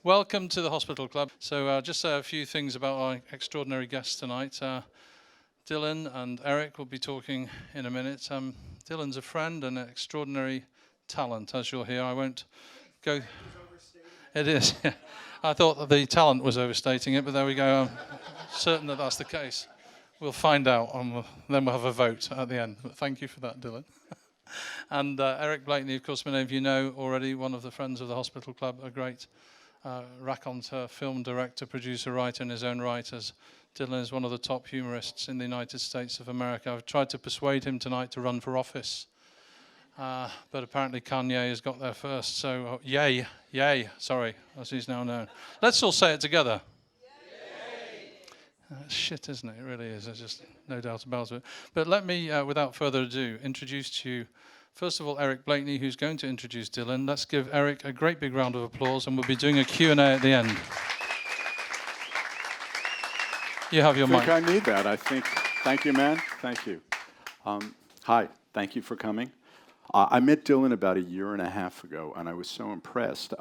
Welcome to the Hospital Club. So just a few things about our extraordinary guests tonight. Dylan and Eric will be talking in a minute. Dylan's a friend and an extraordinary talent, as you'll hear. I won't go... It is, yeah. I thought that the talent was overstating it, but there we go. I'm certain that that's the case. We'll find out, and then we'll have a vote at the end. But thank you for that, Dylan. And Eric Blakeney, of course, many of you know already, one of the friends of the Hospital Club, a great raconteur, film director, producer, writer in his own right, as Dylan is one of the top humorists in the United States of America. I've tried to persuade him tonight to run for office, but apparently Kanye has got there first, so yay, sorry, as he's now known. Let's all say it together. Shit, isn't it? It really is. There's just no doubt about it. But let me, without further ado, introduce to you, first of all, Eric Blakeney, who's going to introduce Dylan. Let's give Eric a great big round of applause, and we'll be doing a Q&A at the end. You have your mic. I think I need that. I think. Thank you, man. Thank you. Hi. Thank you for coming. I met Dylan about 1.5 years ago, and I was so impressed.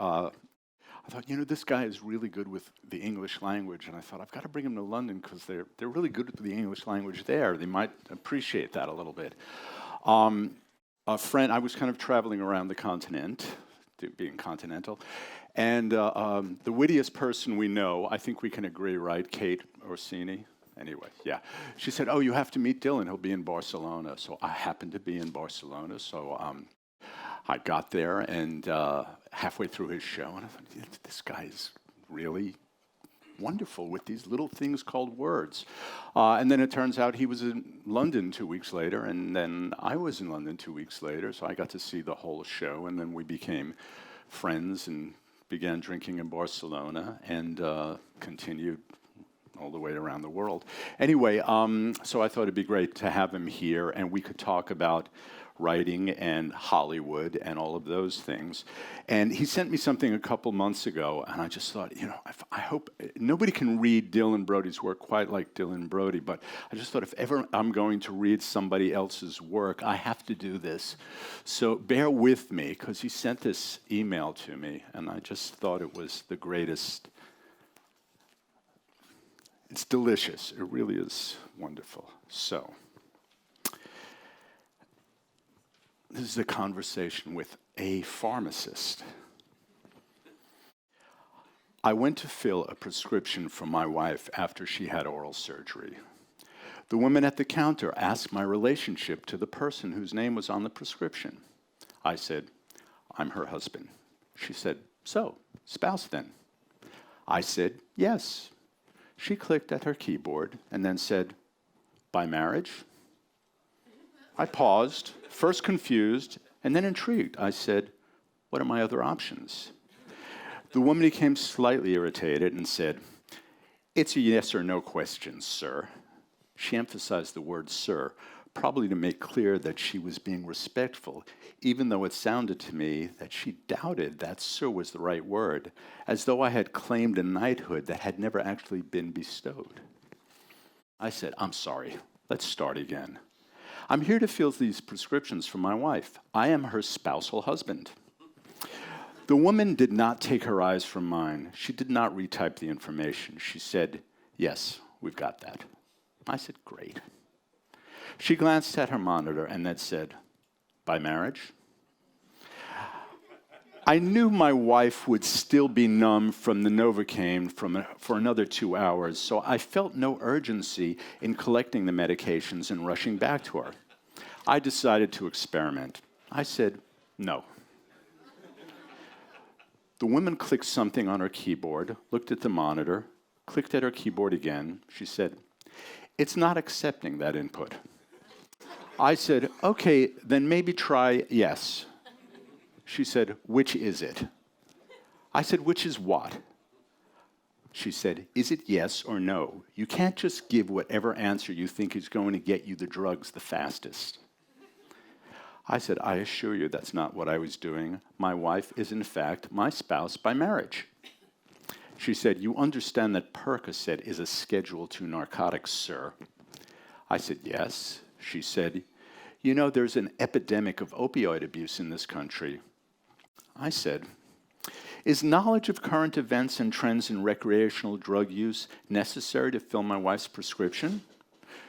I thought, this guy is really good with the English language, and I thought, I've got to bring him to London because they're really good with the English language there. They might appreciate that a little bit. A friend, I was kind of traveling around the continent, being continental, and the wittiest person we know, I think we can agree, right? Kate Orsini. Anyway, yeah. She said, oh, you have to meet Dylan. He'll be in Barcelona. So I happened to be in Barcelona, so I got there, and halfway through his show, and I thought, this guy is really wonderful with these little things called words. And then it turns out he was in London 2 weeks later, and then I was in London 2 weeks later, so I got to see the whole show, and then we became friends and began drinking in Barcelona and continued all the way around the world. Anyway, so I thought it'd be great to have him here, and we could talk about writing and Hollywood and all of those things. And he sent me something a couple months ago, and I just thought, I hope nobody can read Dylan Brody's work quite like Dylan Brody, but I just thought if ever I'm going to read somebody else's work, I have to do this. So bear with me, because he sent this email to me, and I just thought it was the greatest. It's delicious. It really is wonderful. So this is a conversation with a pharmacist. I went to fill a prescription for my wife after she had oral surgery. The woman at the counter asked my relationship to the person whose name was on the prescription. I said, I'm her husband. She said, so, spouse then? I said, yes. She clicked at her keyboard and then said, by marriage? I paused, first confused, and then intrigued. I said, what are my other options? The woman became slightly irritated and said, it's a yes or no question, sir. She emphasized the word sir, probably to make clear that she was being respectful, even though it sounded to me that she doubted that sir was the right word, as though I had claimed a knighthood that had never actually been bestowed. I said, I'm sorry, let's start again. I'm here to fill these prescriptions for my wife. I am her spousal husband. The woman did not take her eyes from mine. She did not retype the information. She said, yes, we've got that. I said, great. She glanced at her monitor and then said, by marriage? I knew my wife would still be numb from the Novocaine for another 2 hours, so I felt no urgency in collecting the medications and rushing back to her. I decided to experiment. I said, no. The woman clicked something on her keyboard, looked at the monitor, clicked at her keyboard again. She said, it's not accepting that input. I said, okay, then maybe try yes. She said, which is it? I said, which is what? She said, is it yes or no? You can't just give whatever answer you think is going to get you the drugs the fastest. I said, I assure you that's not what I was doing. My wife is, in fact, my spouse by marriage. She said, you understand that Percocet is a Schedule II narcotic, sir. I said, yes. She said, there's an epidemic of opioid abuse in this country. I said, Is knowledge of current events and trends in recreational drug use necessary to fill my wife's prescription?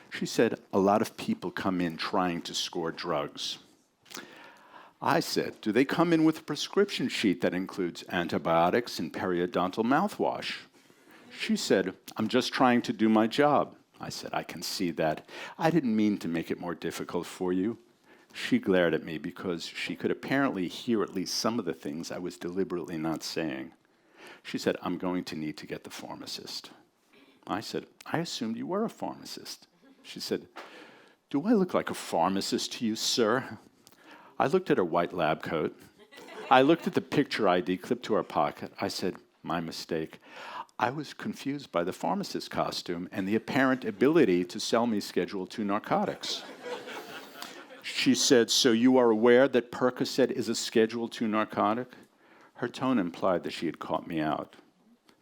She said, a lot of people come in trying to score drugs. I said, do they come in with a prescription sheet that includes antibiotics and periodontal mouthwash? She said, I'm just trying to do my job. I said, I can see that. I didn't mean to make it more difficult for you. She glared at me because she could apparently hear at least some of the things I was deliberately not saying. She said, I'm going to need to get the pharmacist. I said, I assumed you were a pharmacist. She said, do I look like a pharmacist to you, sir? I looked at her white lab coat. I looked at the picture ID clipped to her pocket. I said, my mistake. I was confused by the pharmacist costume and the apparent ability to sell me Schedule II narcotics. She said, so you are aware that Percocet is a Schedule II narcotic? Her tone implied that she had caught me out,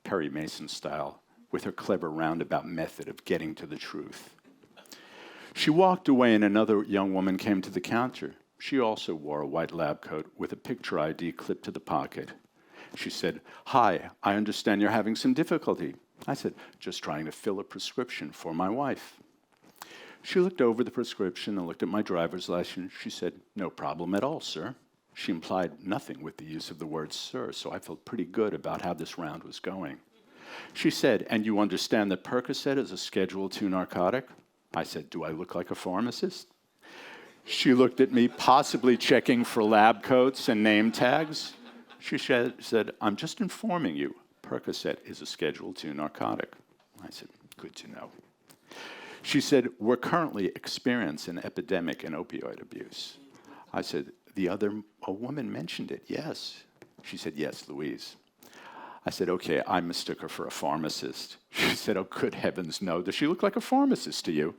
Perry Mason style, with her clever roundabout method of getting to the truth. She walked away and another young woman came to the counter. She also wore a white lab coat with a picture ID clipped to the pocket. She said, hi, I understand you're having some difficulty. I said, just trying to fill a prescription for my wife. She looked over the prescription and looked at my driver's license. She said, no problem at all, sir. She implied nothing with the use of the word sir, so I felt pretty good about how this round was going. She said, and you understand that Percocet is a Schedule II narcotic? I said, do I look like a pharmacist? She looked at me, possibly checking for lab coats and name tags. She said, I'm just informing you, Percocet is a Schedule II narcotic. I said, good to know. She said, we're currently experiencing an epidemic in opioid abuse. I said, a woman mentioned it, yes. She said, yes, Louise. I said, okay, I mistook her for a pharmacist. She said, oh, good heavens, no. Does she look like a pharmacist to you?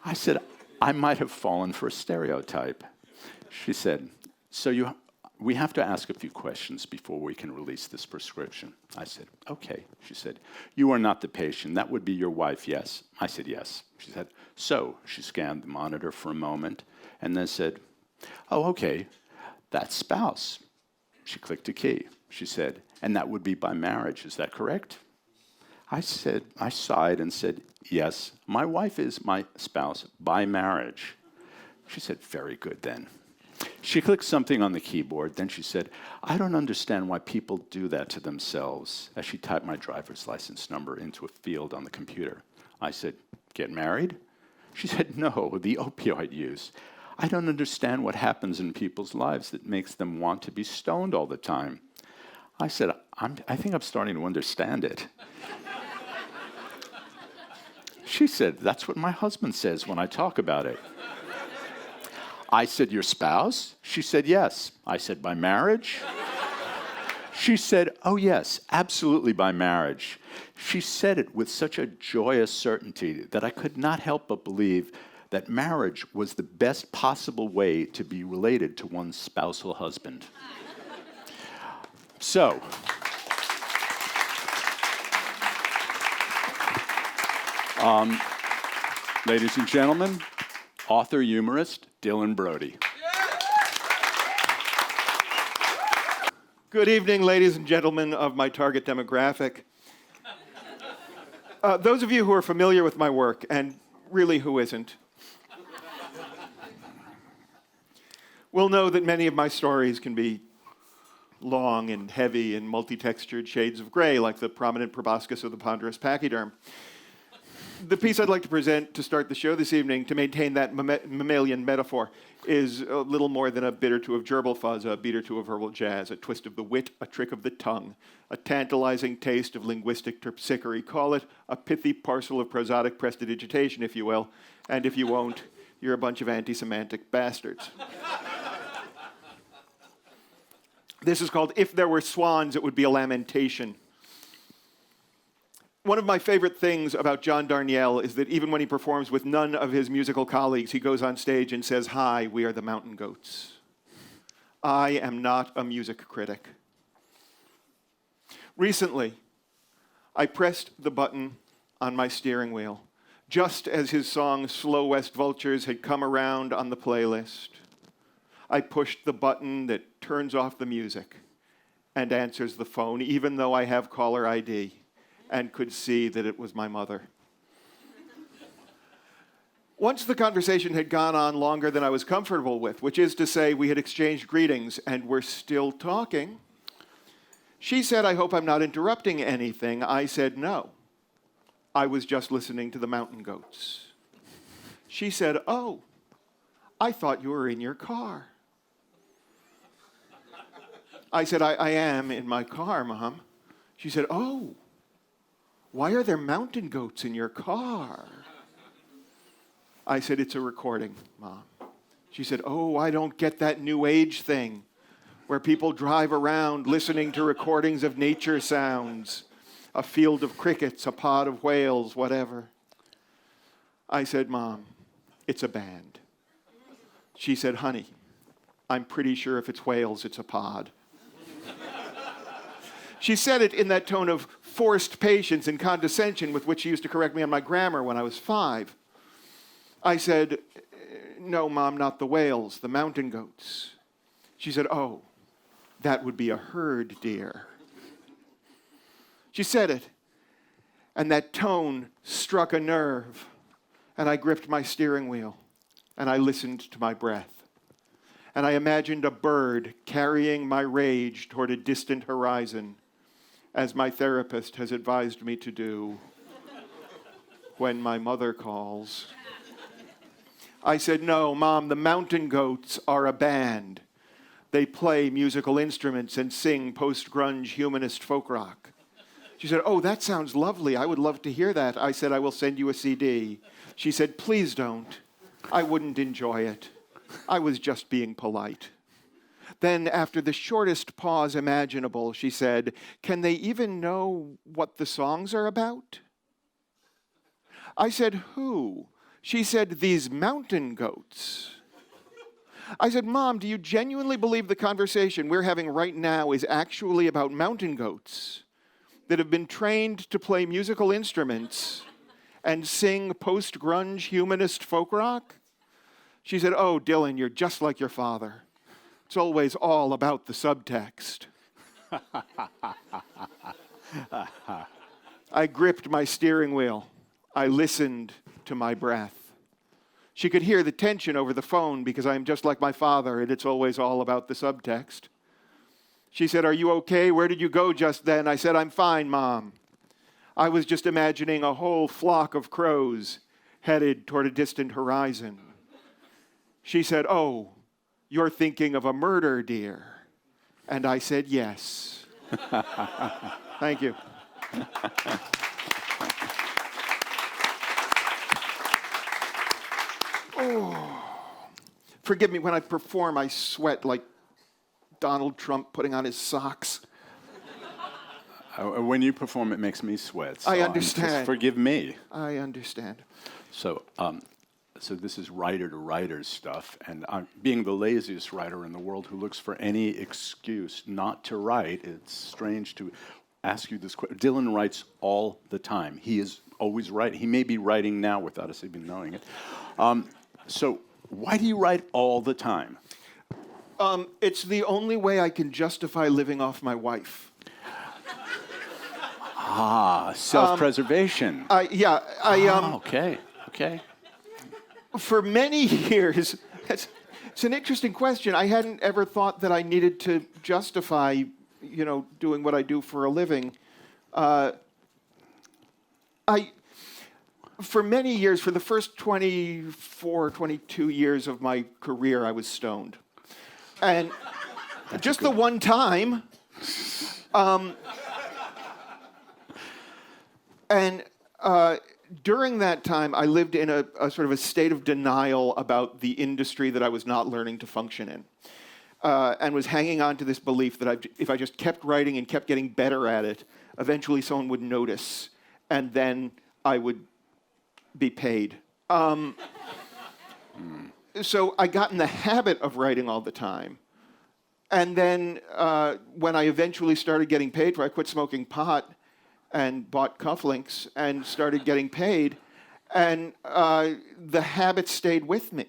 I said, I might have fallen for a stereotype. She said, we have to ask a few questions before we can release this prescription. I said, okay. She said, you are not the patient. That would be your wife, yes? I said, yes. She said, so she scanned the monitor for a moment and then said, oh, okay, that's spouse. She clicked a key. She said, and that would be by marriage, is that correct? I sighed and said, yes, my wife is my spouse by marriage. She said, very good then. She clicked something on the keyboard, then she said, I don't understand why people do that to themselves, as she typed my driver's license number into a field on the computer. I said, get married? She said, no, the opioid use. I don't understand what happens in people's lives that makes them want to be stoned all the time. I said, I think I'm starting to understand it. She said, that's what my husband says when I talk about it. I said, your spouse? She said, yes. I said, by marriage? She said, oh yes, absolutely by marriage. She said it with such a joyous certainty that I could not help but believe that marriage was the best possible way to be related to one's spousal husband. So, ladies and gentlemen, author, humorist, Dylan Brody. Good evening, ladies and gentlemen of my target demographic. Those of you who are familiar with my work, and really who isn't, will know that many of my stories can be long and heavy and multi-textured shades of gray, like the prominent proboscis of the ponderous pachyderm. The piece I'd like to present to start the show this evening, to maintain that mammalian metaphor, is a little more than a bit or two of gerbil fuzz, a beat or two of verbal jazz, a twist of the wit, a trick of the tongue, a tantalizing taste of linguistic terpsichore. Call it a pithy parcel of prosodic prestidigitation, if you will, and if you won't, you're a bunch of anti-semantic bastards. This is called If There Were Swans, It Would Be a Lamentation. One of my favorite things about John Darnielle is that even when he performs with none of his musical colleagues, he goes on stage and says, hi, we are the Mountain Goats. I am not a music critic. Recently, I pressed the button on my steering wheel, just as his song Slow West Vultures had come around on the playlist. I pushed the button that turns off the music, and answers the phone, even though I have caller ID and could see that it was my mother. Once the conversation had gone on longer than I was comfortable with, which is to say we had exchanged greetings and were still talking, she said, "I hope I'm not interrupting anything." I said, "No. I was just listening to the mountain goats." She said, "Oh, I thought you were in your car." I said, I am in my car, Mom." She said, "Oh, why are there mountain goats in your car?" I said, "It's a recording, Mom." She said, "Oh, I don't get that new age thing where people drive around listening to recordings of nature sounds, a field of crickets, a pod of whales, whatever." I said, "Mom, it's a band." She said, "Honey, I'm pretty sure if it's whales, it's a pod." She said it in that tone of forced patience and condescension with which she used to correct me on my grammar when I was 5. I said, "No, Mom, not the whales, the mountain goats." She said, "Oh, that would be a herd, dear." She said it, and that tone struck a nerve, and I gripped my steering wheel, and I listened to my breath, and I imagined a bird carrying my rage toward a distant horizon, as my therapist has advised me to do when my mother calls. I said, "No, Mom, the mountain goats are a band. They play musical instruments and sing post-grunge humanist folk rock." She said, "Oh, that sounds lovely. I would love to hear that." I said, "I will send you a CD." She said, "Please don't. I wouldn't enjoy it. I was just being polite." Then, after the shortest pause imaginable, she said, "Can they even know what the songs are about?" I said, "Who?" She said, "These mountain goats." I said, "Mom, do you genuinely believe the conversation we're having right now is actually about mountain goats that have been trained to play musical instruments and sing post-grunge humanist folk rock?" She said, "Oh, Dylan, you're just like your father. It's always all about the subtext." I gripped my steering wheel. I listened to my breath. She could hear the tension over the phone because I am just like my father and it's always all about the subtext. She said, "Are you okay? Where did you go just then?" I said, "I'm fine, Mom. I was just imagining a whole flock of crows headed toward a distant horizon." She said, "Oh, you're thinking of a murder, dear." And I said, "Yes." Thank you. Oh. Forgive me, when I perform, I sweat like Donald Trump putting on his socks. When you perform, it makes me sweat. So I understand. Just forgive me. I understand. So this is writer-to-writer stuff, and I'm being the laziest writer in the world who looks for any excuse not to write. It's strange to ask you this question. Dylan writes all the time. He is always writing. He may be writing now without us even knowing it. So why do you write all the time? It's the only way I can justify living off my wife. Self-preservation. Okay. Okay. For many years, it's an interesting question. I hadn't ever thought that I needed to justify, doing what I do for a living. For many years, for the first 24, 22 years of my career, I was stoned. And just the one time, during that time, I lived in a sort of a state of denial about the industry that I was not learning to function in, and was hanging on to this belief that if I just kept writing and kept getting better at it, eventually someone would notice, and then I would be paid. So I got in the habit of writing all the time. And then when I eventually started getting paid for it, I quit smoking pot and bought cufflinks and started getting paid. And the habit stayed with me.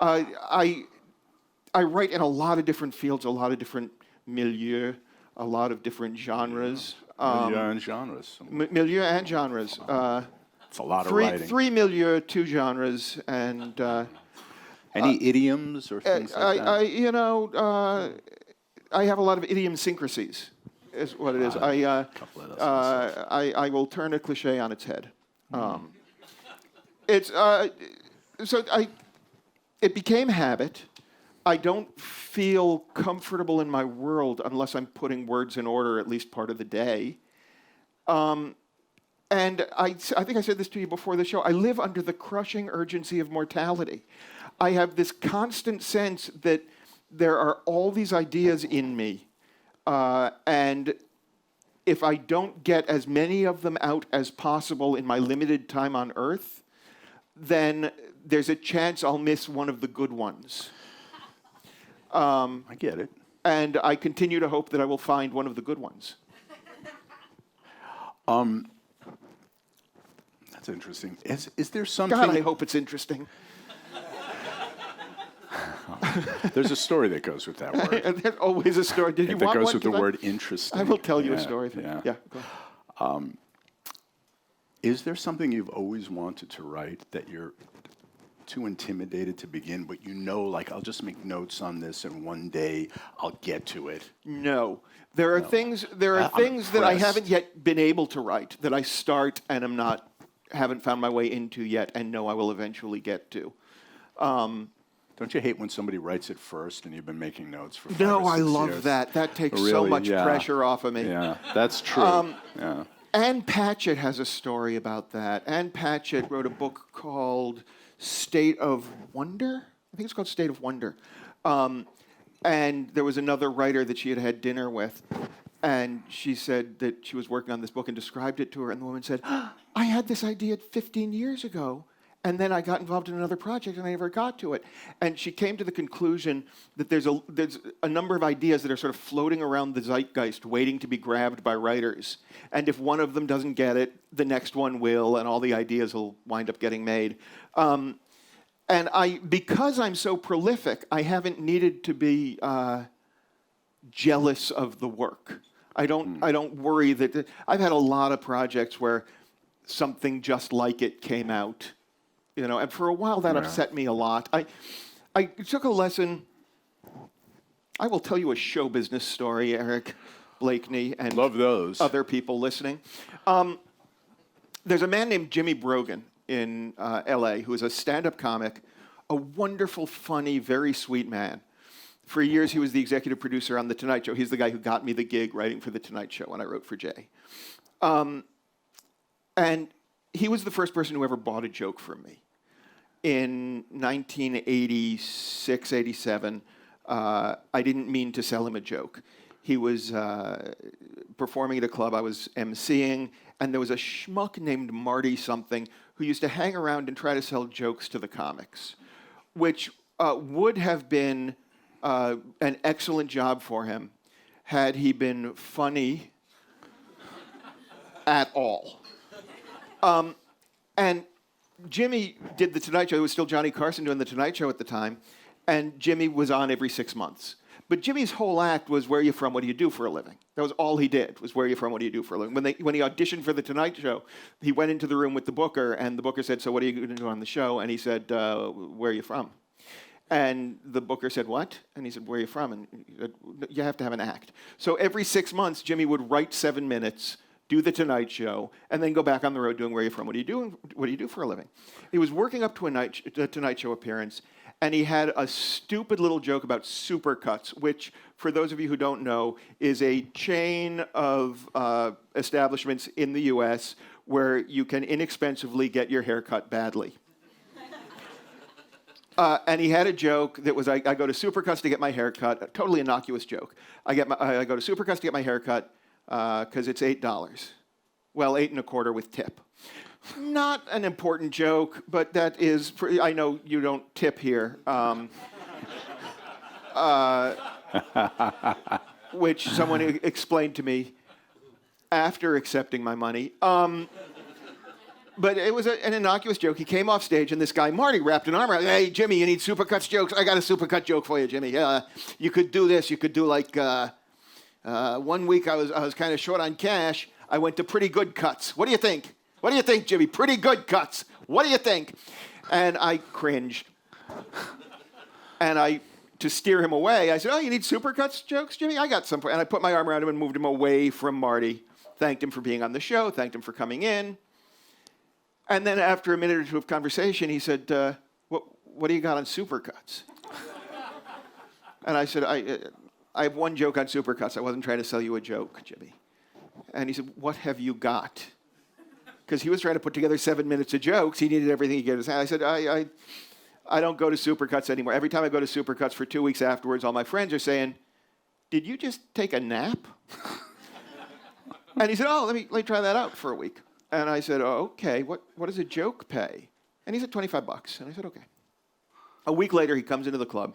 I write in a lot of different fields, a lot of different milieux. a lot of different genres. Milieu and genres. Milieu and genres. It's a lot of writing. Three milieu, 2 genres, and Any idioms or things like that? I have a lot of idiosyncrasies, is what it is. Couple of those. I will turn a cliche on its head. It became habit. I don't feel comfortable in my world unless I'm putting words in order at least part of the day. And I think I said this to you before the show. I live under the crushing urgency of mortality. I have this constant sense that there are all these ideas in me, and if I don't get as many of them out as possible in my limited time on Earth, then there's a chance I'll miss one of the good ones. I get it. And I continue to hope that I will find one of the good ones. That's interesting. Is there something? God, I hope it's interesting. There's a story that goes with that word. There's always a story. Did you that want goes one? with the word interesting. I will tell you a story. Yeah. Yeah. Go ahead. Is there something you've always wanted to write that you're too intimidated to begin, but like, I'll just make notes on this and one day I'll get to it? No. There are things that I haven't yet been able to write that I start and haven't found my way into yet and know I will eventually get to. Don't you hate when somebody writes it first and you've been making notes for 5 No, or 6 I love years? that. That takes so Really? much Yeah. pressure off of me. Yeah, that's true. Yeah. Anne Patchett has a story about that. Anne Patchett wrote a book called State of Wonder. I think it's called State of Wonder. And there was another writer that she had had dinner with, and she said that she was working on this book and described it to her, and the woman said, I had this idea 15 years ago, and then I got involved in another project and I never got to it. And she came to the conclusion that there's a number of ideas that are sort of floating around the zeitgeist waiting to be grabbed by writers. And if one of them doesn't get it, the next one will, and all the ideas will wind up getting made. And because I'm so prolific, I haven't needed to be jealous of the work. I don't worry that I've had a lot of projects where something just like it came out. And for a while that upset me a lot. I took a lesson. I will tell you a show business story, Eric, Blakeney, and Love those. other people listening. There's a man named Jimmy Brogan in L.A. who is a stand-up comic, a wonderful, funny, very sweet man. For years, he was the executive producer on The Tonight Show. He's the guy who got me the gig writing for The Tonight Show when I wrote for Jay. And he was the first person who ever bought a joke from me. In 1986, 87, I didn't mean to sell him a joke. He was performing at a club I was emceeing, and there was a schmuck named Marty something who used to hang around and try to sell jokes to the comics, which would have been an excellent job for him had he been funny at all. And Jimmy did The Tonight Show. It was still Johnny Carson doing The Tonight Show at the time, and Jimmy was on every 6 months. But Jimmy's whole act was, where are you from, what do you do for a living? That was all he did, was where are you from, what do you do for a living? When he auditioned for The Tonight Show, he went into the room with the booker, and the booker said, so what are you going to do on the show? And he said, where are you from? And the booker said, what? And he said, where are you from? And he said, you have to have an act. So every 6 months, Jimmy would write 7 minutes, do The Tonight Show, and then go back on the road doing where are you from, what do you do for a living? He was working up to a Tonight Show appearance, and he had a stupid little joke about Supercuts, which, for those of you who don't know, is a chain of establishments in the U.S. where you can inexpensively get your hair cut badly. And he had a joke that was, I go to Supercuts to get my hair cut, a totally innocuous joke. I go to Supercuts to get my hair cut, because it's $8. Well, 8 1/4 with tip. Not an important joke, but that is, I know you don't tip here. Which someone explained to me after accepting my money. But it was an innocuous joke. He came off stage, and this guy, Marty, wrapped an arm around. Hey, Jimmy, you need Supercuts jokes? I got a Supercut joke for you, Jimmy. You could do this. You could do like... One week I was kind of short on cash. I went to Pretty Good Cuts. What do you think? What do you think, Jimmy? Pretty Good Cuts. What do you think? And I cringed. And to steer him away, I said, oh, you need Supercuts jokes, Jimmy? I got some. And I put my arm around him and moved him away from Marty. Thanked him for being on the show. Thanked him for coming in. And then after a minute or two of conversation, he said, what do you got on Supercuts? And I said, I have one joke on Supercuts. I wasn't trying to sell you a joke, Jimmy. And he said, what have you got? Because he was trying to put together 7 minutes of jokes. He needed everything he could get his hand. I said, I don't go to Supercuts anymore. Every time I go to Supercuts for 2 weeks afterwards, all my friends are saying, did you just take a nap? And he said, oh, let me try that out for a week. And I said, oh, okay, what does a joke pay? And he said, $25. And I said, okay. A week later, he comes into the club.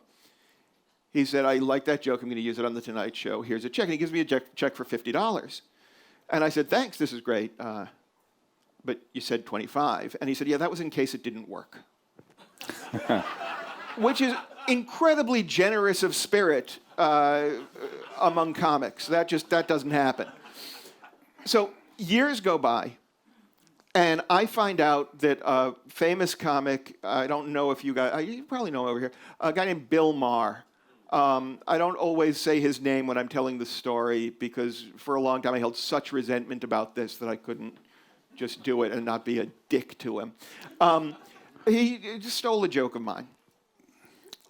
He said, I like that joke. I'm going to use it on the Tonight Show. Here's a check. And he gives me a check for $50. And I said, thanks, this is great. But you said 25. And he said, yeah, that was in case it didn't work. Which is incredibly generous of spirit among comics. That doesn't happen. So years go by, and I find out that a famous comic, I don't know if you guys, you probably know him over here, a guy named Bill Maher. I don't always say his name when I'm telling the story because for a long time I held such resentment about this that I couldn't just do it and not be a dick to him. He just stole a joke of mine.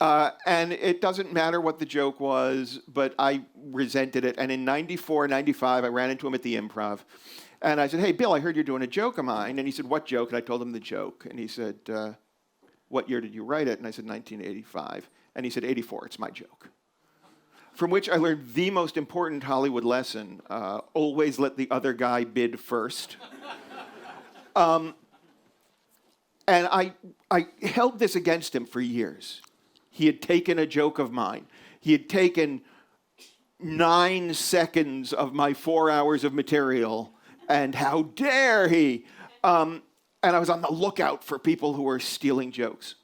And it doesn't matter what the joke was, but I resented it. And in 94, 95, I ran into him at the Improv. And I said, hey, Bill, I heard you're doing a joke of mine. And he said, what joke? And I told him the joke. And he said, what year did you write it? And I said, 1985. And he said, 84, it's my joke. From which I learned the most important Hollywood lesson, always let the other guy bid first. And I held this against him for years. He had taken a joke of mine. He had taken 9 seconds of my 4 hours of material, and how dare he? And I was on the lookout for people who were stealing jokes.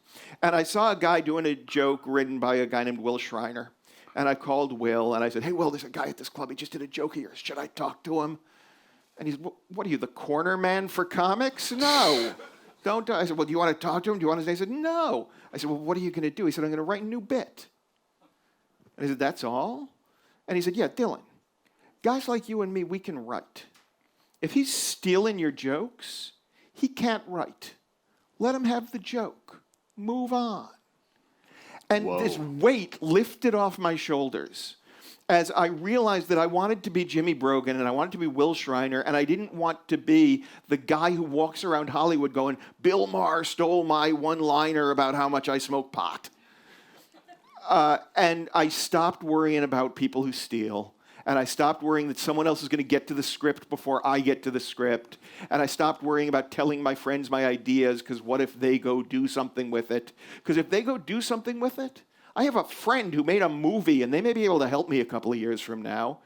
And I saw a guy doing a joke written by a guy named Will Schreiner. And I called Will, and I said, hey, Will, there's a guy at this club. He just did a joke of yours. Should I talk to him? And he said, what are you, the corner man for comics? No. Don't. I said, well, do you want to talk to him? Do you want to? He said, no. I said, well, what are you going to do? He said, I'm going to write a new bit. And I said, that's all? And he said, yeah, Dylan, guys like you and me, we can write. If he's stealing your jokes, he can't write. Let him have the joke. Move on. And this weight lifted off my shoulders as I realized that I wanted to be Jimmy Brogan and I wanted to be Will Schreiner, and I didn't want to be the guy who walks around Hollywood going, Bill Maher stole my one-liner about how much I smoke pot. And I stopped worrying about people who steal, and I stopped worrying that someone else is going to get to the script before I get to the script, and I stopped worrying about telling my friends my ideas, because what if they go do something with it? Because if they go do something with it, I have a friend who made a movie, and they may be able to help me a couple of years from now.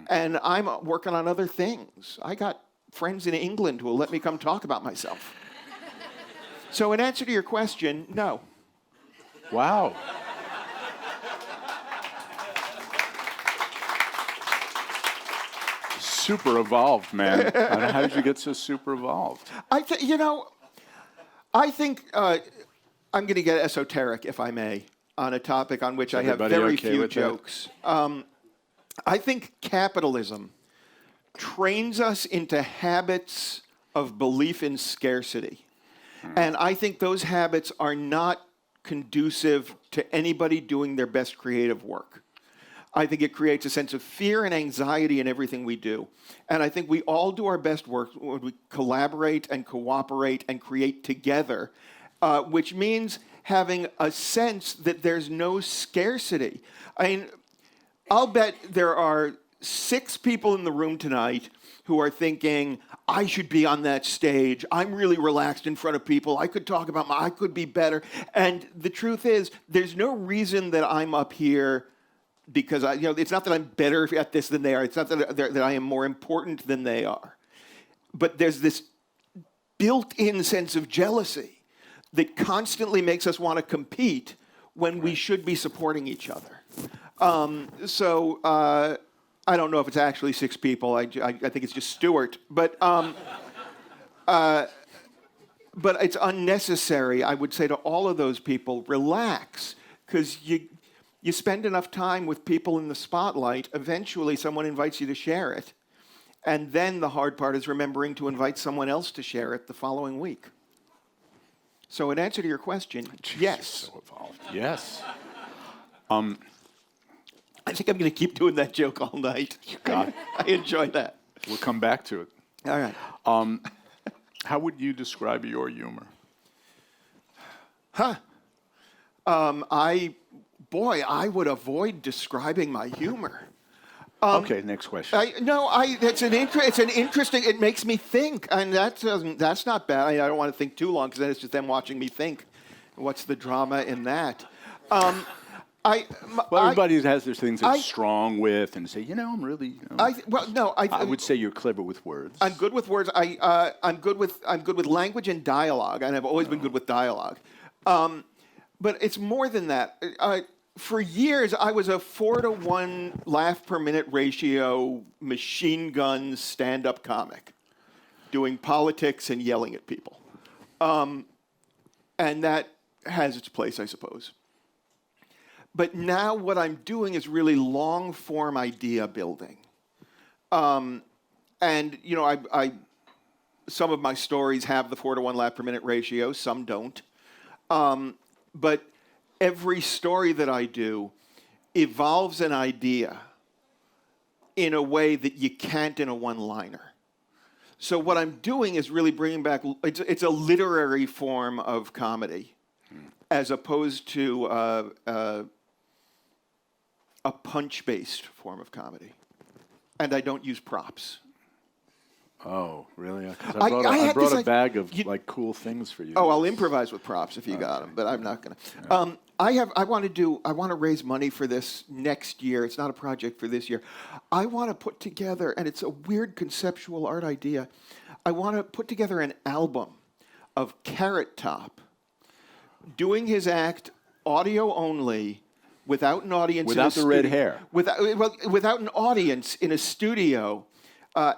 And I'm working on other things. I got friends in England who will let me come talk about myself. So in answer to your question, no. Wow. Super evolved, man. How did you get so super evolved? I think I'm going to get esoteric, if I may, on a topic on which I have very few jokes. I think capitalism trains us into habits of belief in scarcity. And I think those habits are not conducive to anybody doing their best creative work. I think it creates a sense of fear and anxiety in everything we do. And I think we all do our best work when we collaborate and cooperate and create together, which means having a sense that there's no scarcity. I mean, I'll bet there are 6 people in the room tonight who are thinking, I should be on that stage. I'm really relaxed in front of people. I could talk about I could be better. And the truth is, there's no reason that I'm up here because it's not that I'm better at this than they are. It's not that I am more important than they are. But there's this built-in sense of jealousy that constantly makes us want to compete when we should be supporting each other. So I don't know if it's actually 6 people. I think it's just Stuart. But it's unnecessary, I would say to all of those people, relax. Because you spend enough time with people in the spotlight, eventually someone invites you to share it. And then the hard part is remembering to invite someone else to share it the following week. So in answer to your question, Jeez, yes. you're so evolved. Yes. I think I'm going to keep doing that joke all night. You got it. I enjoy that. We'll come back to it. All right. How would you describe your humor? I would avoid describing my humor. Okay, next question. It's an interesting. It makes me think, and that's not bad. I don't want to think too long because then it's just them watching me think. What's the drama in that? Everybody has their things they're strong with, and say, I'm really. I would say you're clever with words. I'm good with words. I'm good with language and dialogue, and I've always been good with dialogue. But it's more than that. For years, I was a 4-to-1 laugh per minute ratio machine gun stand-up comic, doing politics and yelling at people. And that has its place, I suppose. But now what I'm doing is really long-form idea building. And, some of my stories have the 4-to-1 laugh per minute ratio, some don't. But every story that I do evolves an idea in a way that you can't in a one-liner. So what I'm doing is really bringing back, it's a literary form of comedy, as opposed to a punch-based form of comedy. And I don't use props. Oh, really? 'Cause I brought a bag of cool things for you. Oh, I'll improvise with props if you got them, but I'm not going to. I want to raise money for this next year. It's not a project for this year. I want to put together, and it's a weird conceptual art idea. I want to put together an album of Carrot Top doing his act audio only, without an audience. Without the red hair. Without an audience in a studio.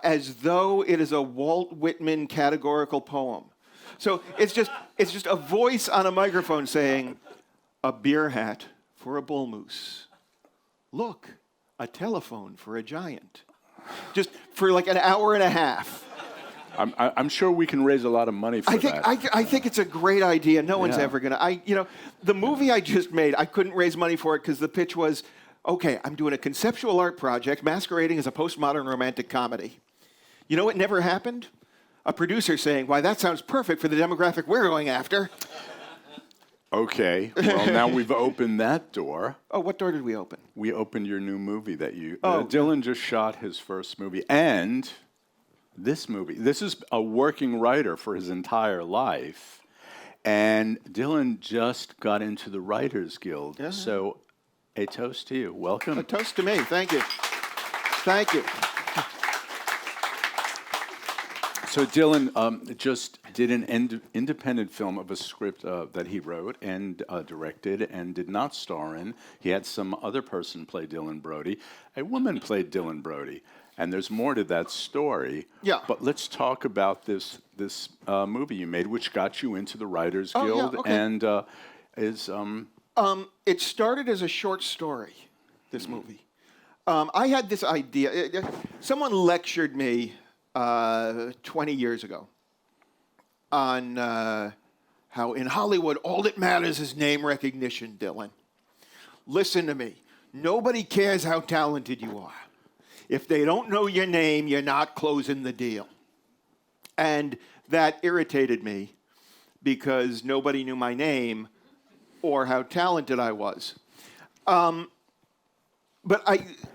As though it is a Walt Whitman categorical poem. So it's just a voice on a microphone saying, a beer hat for a bull moose. Look, a telephone for a giant. Just for like an hour and a half. I'm sure we can raise a lot of money for that. I think it's a great idea. No one's ever going to. The movie I just made, I couldn't raise money for it because the pitch was, okay, I'm doing a conceptual art project masquerading as a postmodern romantic comedy. You know what never happened? A producer saying, why, that sounds perfect for the demographic we're going after. Okay, well, now we've opened that door. Oh, what door did we open? We opened your new movie that Dylan just shot his first movie. And this movie, this is a working writer for his entire life. And Dylan just got into the Writers Guild. Yeah. So a toast to you. Welcome. A toast to me. Thank you. Thank you. So Dylan just did an independent film of a script that he wrote and directed and did not star in. He had some other person play Dylan Brody. A woman played Dylan Brody. And there's more to that story. Yeah. But let's talk about this movie you made, which got you into the Writers Guild. Yeah, okay. And it started as a short story, this movie. I had this idea. Someone lectured me 20 years ago on how in Hollywood all that matters is name recognition, Dylan. Listen to me. Nobody cares how talented you are. If they don't know your name, you're not closing the deal. And that irritated me because nobody knew my name or how talented I was. But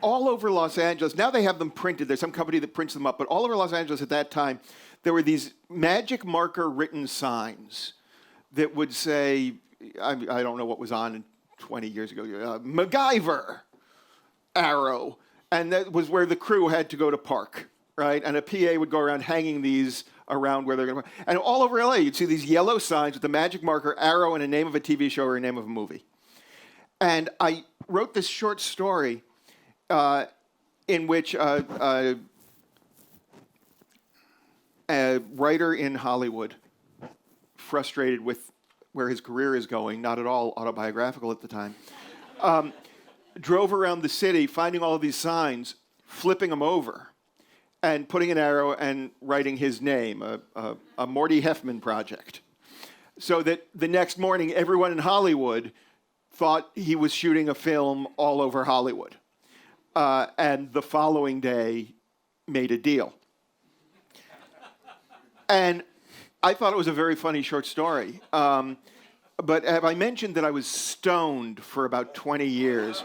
all over Los Angeles, now they have them printed. There's some company that prints them up. But all over Los Angeles at that time, there were these magic marker written signs that would say, I don't know what was on 20 years ago, MacGyver, Arrow. And that was where the crew had to go to park, right? And a PA would go around hanging these around where they're going to park. And all over LA, you'd see these yellow signs with the magic marker, arrow, and a name of a TV show or a name of a movie. And I wrote this short story in which a writer in Hollywood, frustrated with where his career is going, not at all autobiographical at the time, drove around the city finding all of these signs, flipping them over, and putting an arrow and writing his name, a Morty Heffman project. So that the next morning, everyone in Hollywood thought he was shooting a film all over Hollywood. And the following day, made a deal. And I thought it was a very funny short story. But have I mentioned that I was stoned for about 20 years?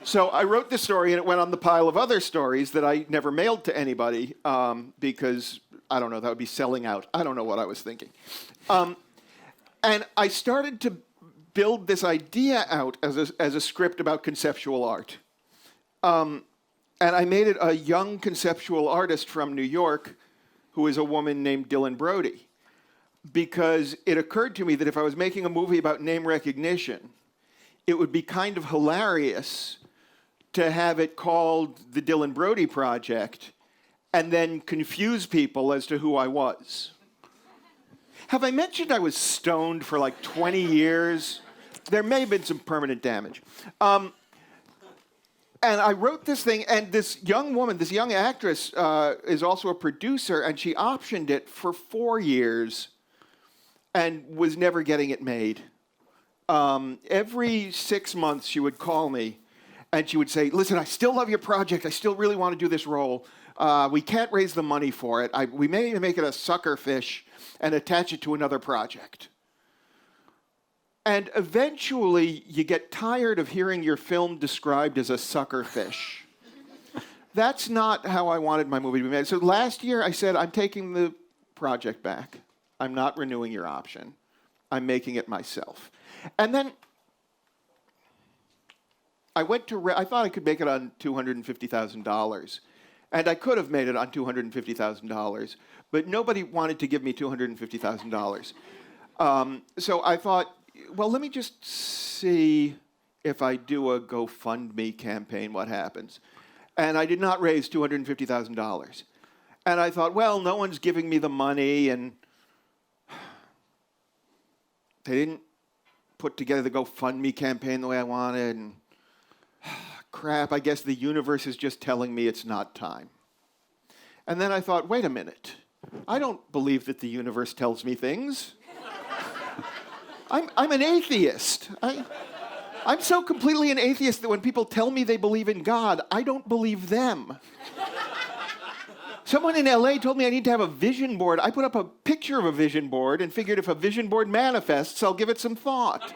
So I wrote this story, and it went on the pile of other stories that I never mailed to anybody because, I don't know, that would be selling out. I don't know what I was thinking. And I started to build this idea out as a script about conceptual art. And I made it a young conceptual artist from New York who is a woman named Dylan Brody, because it occurred to me that if I was making a movie about name recognition, it would be kind of hilarious to have it called the Dylan Brody Project and then confuse people as to who I was. Have I mentioned I was stoned for like 20 years? There may have been some permanent damage. And I wrote this thing, and this young woman, this young actress, is also a producer, and she optioned it for 4 years and was never getting it made. Every 6 months, she would call me, and she would say, listen, I still love your project. I still really want to do this role. We can't raise the money for it. We may even make it a sucker fish and attach it to another project. And eventually, you get tired of hearing your film described as a sucker fish. That's not how I wanted my movie to be made. So last year, I said, I'm taking the project back. I'm not renewing your option. I'm making it myself. And then I went to, I thought I could make it on $250,000. And I could have made it on $250,000, but nobody wanted to give me $250,000. So I thought, well, let me just see if I do a GoFundMe campaign, what happens. And I did not raise $250,000. And I thought, well, no one's giving me the money, and they didn't put together the GoFundMe campaign the way I wanted, and crap, I guess the universe is just telling me it's not time. And then I thought, wait a minute. I don't believe that the universe tells me things. I'm an atheist. I'm so completely an atheist that when people tell me they believe in God, I don't believe them. Someone in LA told me I need to have a vision board. I put up a picture of a vision board and figured if a vision board manifests, I'll give it some thought.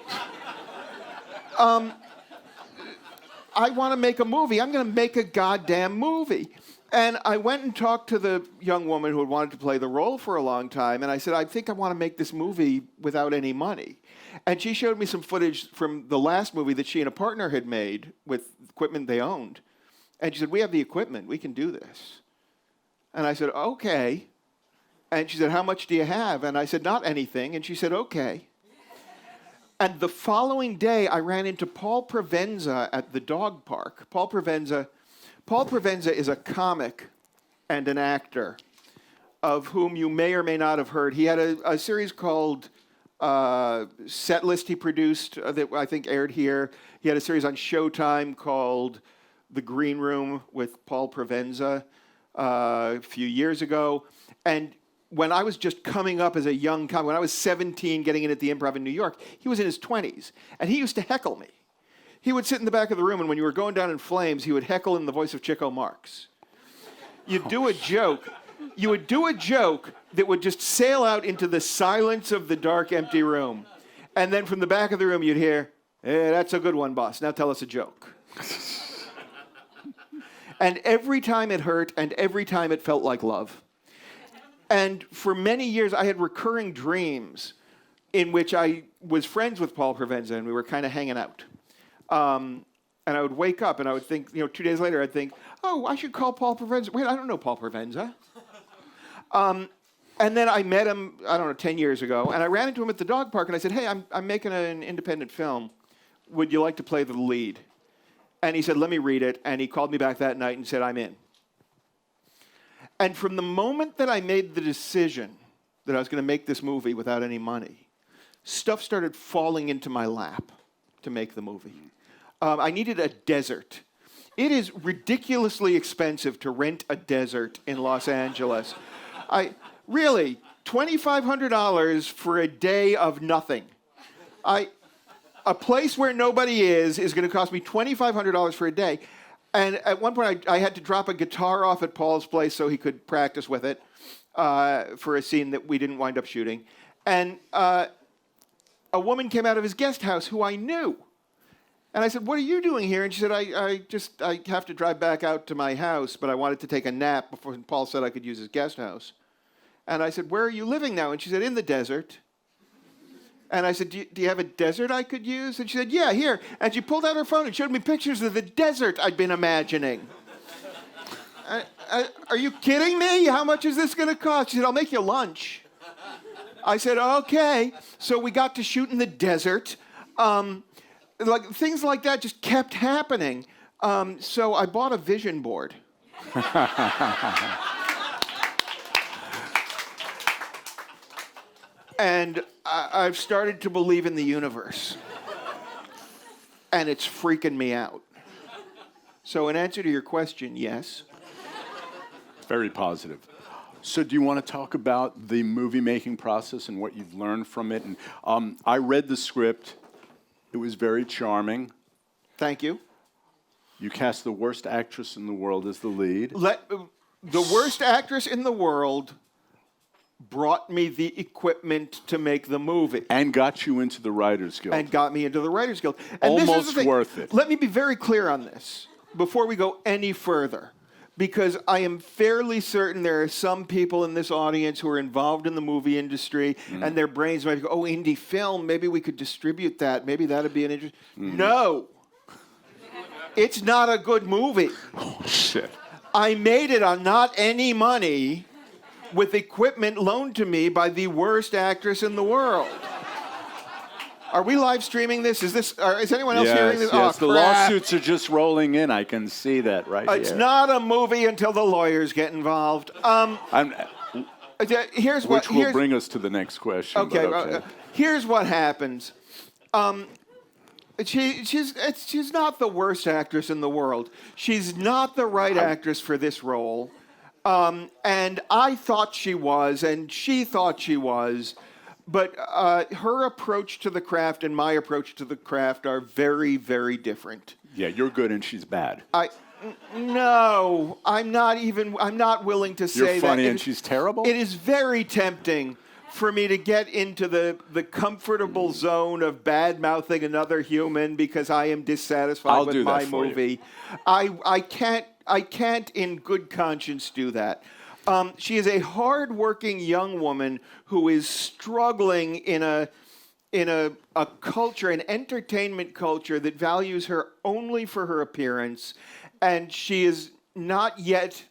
I want to make a movie. I'm going to make a goddamn movie. And I went and talked to the young woman who had wanted to play the role for a long time, and I said, I think I want to make this movie without any money. And she showed me some footage from the last movie that she and a partner had made with equipment they owned. And she said, we have the equipment. We can do this. And I said, okay. And she said, how much do you have? And I said, not anything. And she said, okay. And the following day, I ran into Paul Provenza at the dog park. Paul Provenza is a comic and an actor of whom you may or may not have heard. He had a series called Set List he produced that I think aired here. He had a series on Showtime called The Green Room with Paul Provenza a few years ago. And when I was just coming up as a young comic, when I was 17 getting in at the Improv in New York, he was in his 20s. And he used to heckle me. He would sit in the back of the room, and when you were going down in flames, he would heckle in the voice of Chico Marx. You'd do a joke. You would do a joke that would just sail out into the silence of the dark, empty room. And then from the back of the room, you'd hear, hey, that's a good one, boss. Now tell us a joke. And every time it hurt, and every time it felt like love. And for many years, I had recurring dreams in which I was friends with Paul Provenza, and we were kind of hanging out. And I would wake up, and I would think, 2 days later, I'd think, oh, I should call Paul Provenza. Wait, I don't know Paul Provenza. And then I met him, 10 years ago, and I ran into him at the dog park, and I said, hey, I'm making an independent film. Would you like to play the lead? And he said, let me read it. And he called me back that night and said, I'm in. And from the moment that I made the decision that I was going to make this movie without any money, stuff started falling into my lap to make the movie. I needed a desert. It is ridiculously expensive to rent a desert in Los Angeles. Really, $2,500 for a day of nothing. A place where nobody is going to cost me $2,500 for a day. And at one point, I had to drop a guitar off at Paul's place so he could practice with it for a scene that we didn't wind up shooting. And a woman came out of his guest house who I knew. And I said, what are you doing here? And she said, I have to drive back out to my house, but I wanted to take a nap before Paul said I could use his guest house. And I said, where are you living now? And she said, in the desert. And I said, do you have a desert I could use? And she said, yeah, here. And she pulled out her phone and showed me pictures of the desert I'd been imagining. Are you kidding me? How much is this going to cost? She said, I'll make you lunch. I said, okay. So we got to shoot in the desert. Things like that just kept happening. So I bought a vision board. And I've started to believe in the universe. And it's freaking me out. So in answer to your question, yes. Very positive. So do you want to talk about the movie-making process and what you've learned from it? And I read the script. It was very charming. Thank you. You cast the worst actress in the world as the lead. The worst actress in the world brought me the equipment to make the movie. And got you into the Writers Guild. And got me into the Writers Guild. And almost this is the thing. Worth it. Let me be very clear on this before we go any further. Because I am fairly certain there are some people in this audience who are involved in the movie industry and their brains might go, oh, indie film, maybe we could distribute that. Maybe that would be an interest. No. It's not a good movie. Oh, shit. I made it on not any money with equipment loaned to me by the worst actress in the world. Are we live streaming this? Is anyone else hearing this? Yes, Oh, the crap. lawsuits are just rolling in. I can see that right It's here. not a movie until the lawyers get involved. Here's which will bring us to the next question. Okay. Here's what happens. She's not the worst actress in the world. She's not the right actress for this role. And I thought she was, and she thought she was. But her approach to the craft and my approach to the craft are very, very different. Yeah, you're good and she's bad. No, I'm not willing to say that. You're funny and she's terrible? It is very tempting for me to get into the comfortable zone of bad-mouthing another human because I am dissatisfied with my movie. I can't in good conscience do that. She is a hard-working young woman who is struggling in a culture, an entertainment culture that values her only for her appearance, and she is not yet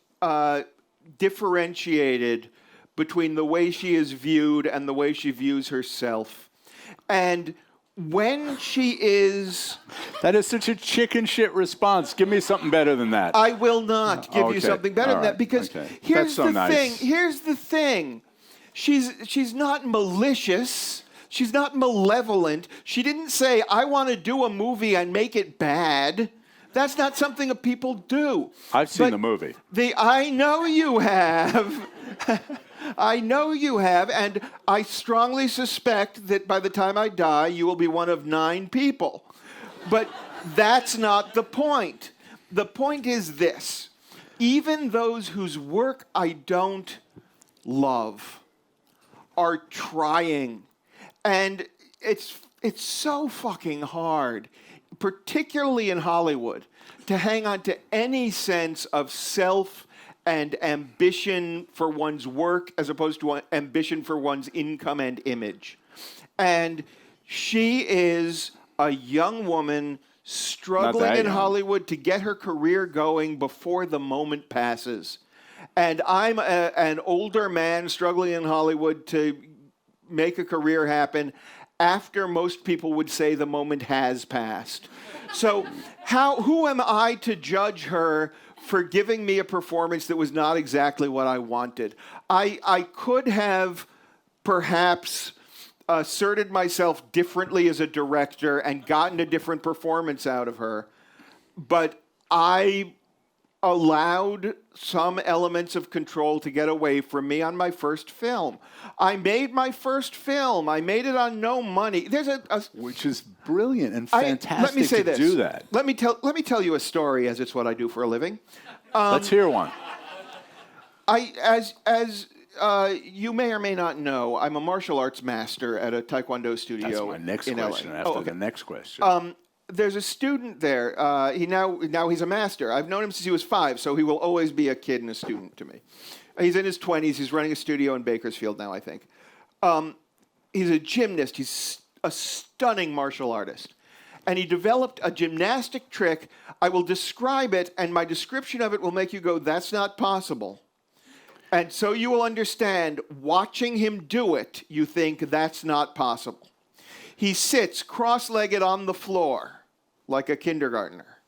differentiated between the way she is viewed and the way she views herself. And when she is... That is such a chicken shit response. Give me something better than that. I will not give you something better than that because here's the thing. Here's the thing. She's not malicious. She's not malevolent. She didn't say, I want to do a movie and make it bad. That's not something that people do. I've seen the movie. I know you have. I know you have, and I strongly suspect that by the time I die, you will be one of 9 people. But that's not the point. The point is this. Even those whose work I don't love are trying. And it's so fucking hard, particularly in Hollywood, to hang on to any sense of self and ambition for one's work as opposed to ambition for one's income and image. And she is a young woman struggling in Hollywood to get her career going before the moment passes. And I'm an older man struggling in Hollywood to make a career happen. after most people would say the moment has passed. So who am I to judge her for giving me a performance that was not exactly what I wanted? I could have perhaps asserted myself differently as a director and gotten a different performance out of her, but I allowed some elements of control to get away from me on my first film. I made my first film. I made it on no money. There's which is brilliant and fantastic let me say to do that. Let me tell you a story, as it's what I do for a living. Let's hear one. As you may or may not know, I'm a martial arts master at a Taekwondo studio. That's my next in question. LA. After okay. the next question. There's a student there. Now he's a master. I've known him since he was 5, so he will always be a kid and a student to me. He's in his 20s. He's running a studio in Bakersfield now, I think. He's a gymnast. He's a stunning martial artist. And he developed a gymnastic trick. I will describe it, and my description of it will make you go, that's not possible. And so you will understand, watching him do it, you think that's not possible. He sits cross-legged on the floor like a kindergartner.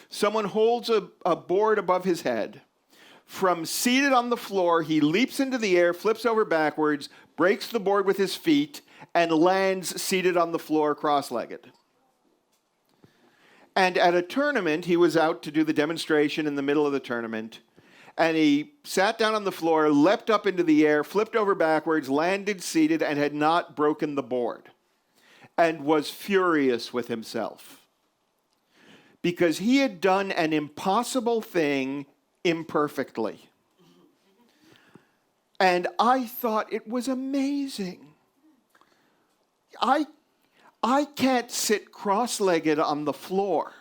Someone holds a board above his head. From seated on the floor, he leaps into the air, flips over backwards, breaks the board with his feet, and lands seated on the floor cross-legged. And at a tournament, he was out to do the demonstration in the middle of the tournament, and he sat down on the floor, leapt up into the air, flipped over backwards, landed seated, and had not broken the board, and was furious with himself because he had done an impossible thing imperfectly. And I thought it was amazing. I can't sit cross-legged on the floor.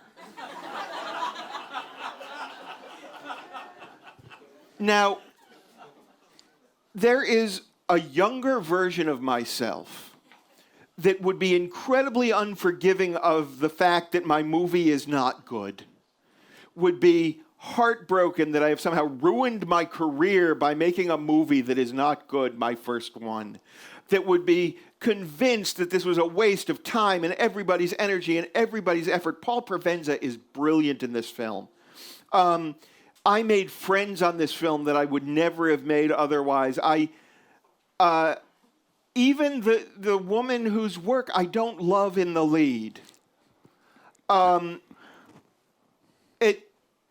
Now, there is a younger version of myself that would be incredibly unforgiving of the fact that my movie is not good, would be heartbroken that I have somehow ruined my career by making a movie that is not good, my first one, that would be convinced that this was a waste of time and everybody's energy and everybody's effort. Paul Provenza is brilliant in this film. I made friends on this film that I would never have made otherwise. Even the woman whose work I don't love in the lead.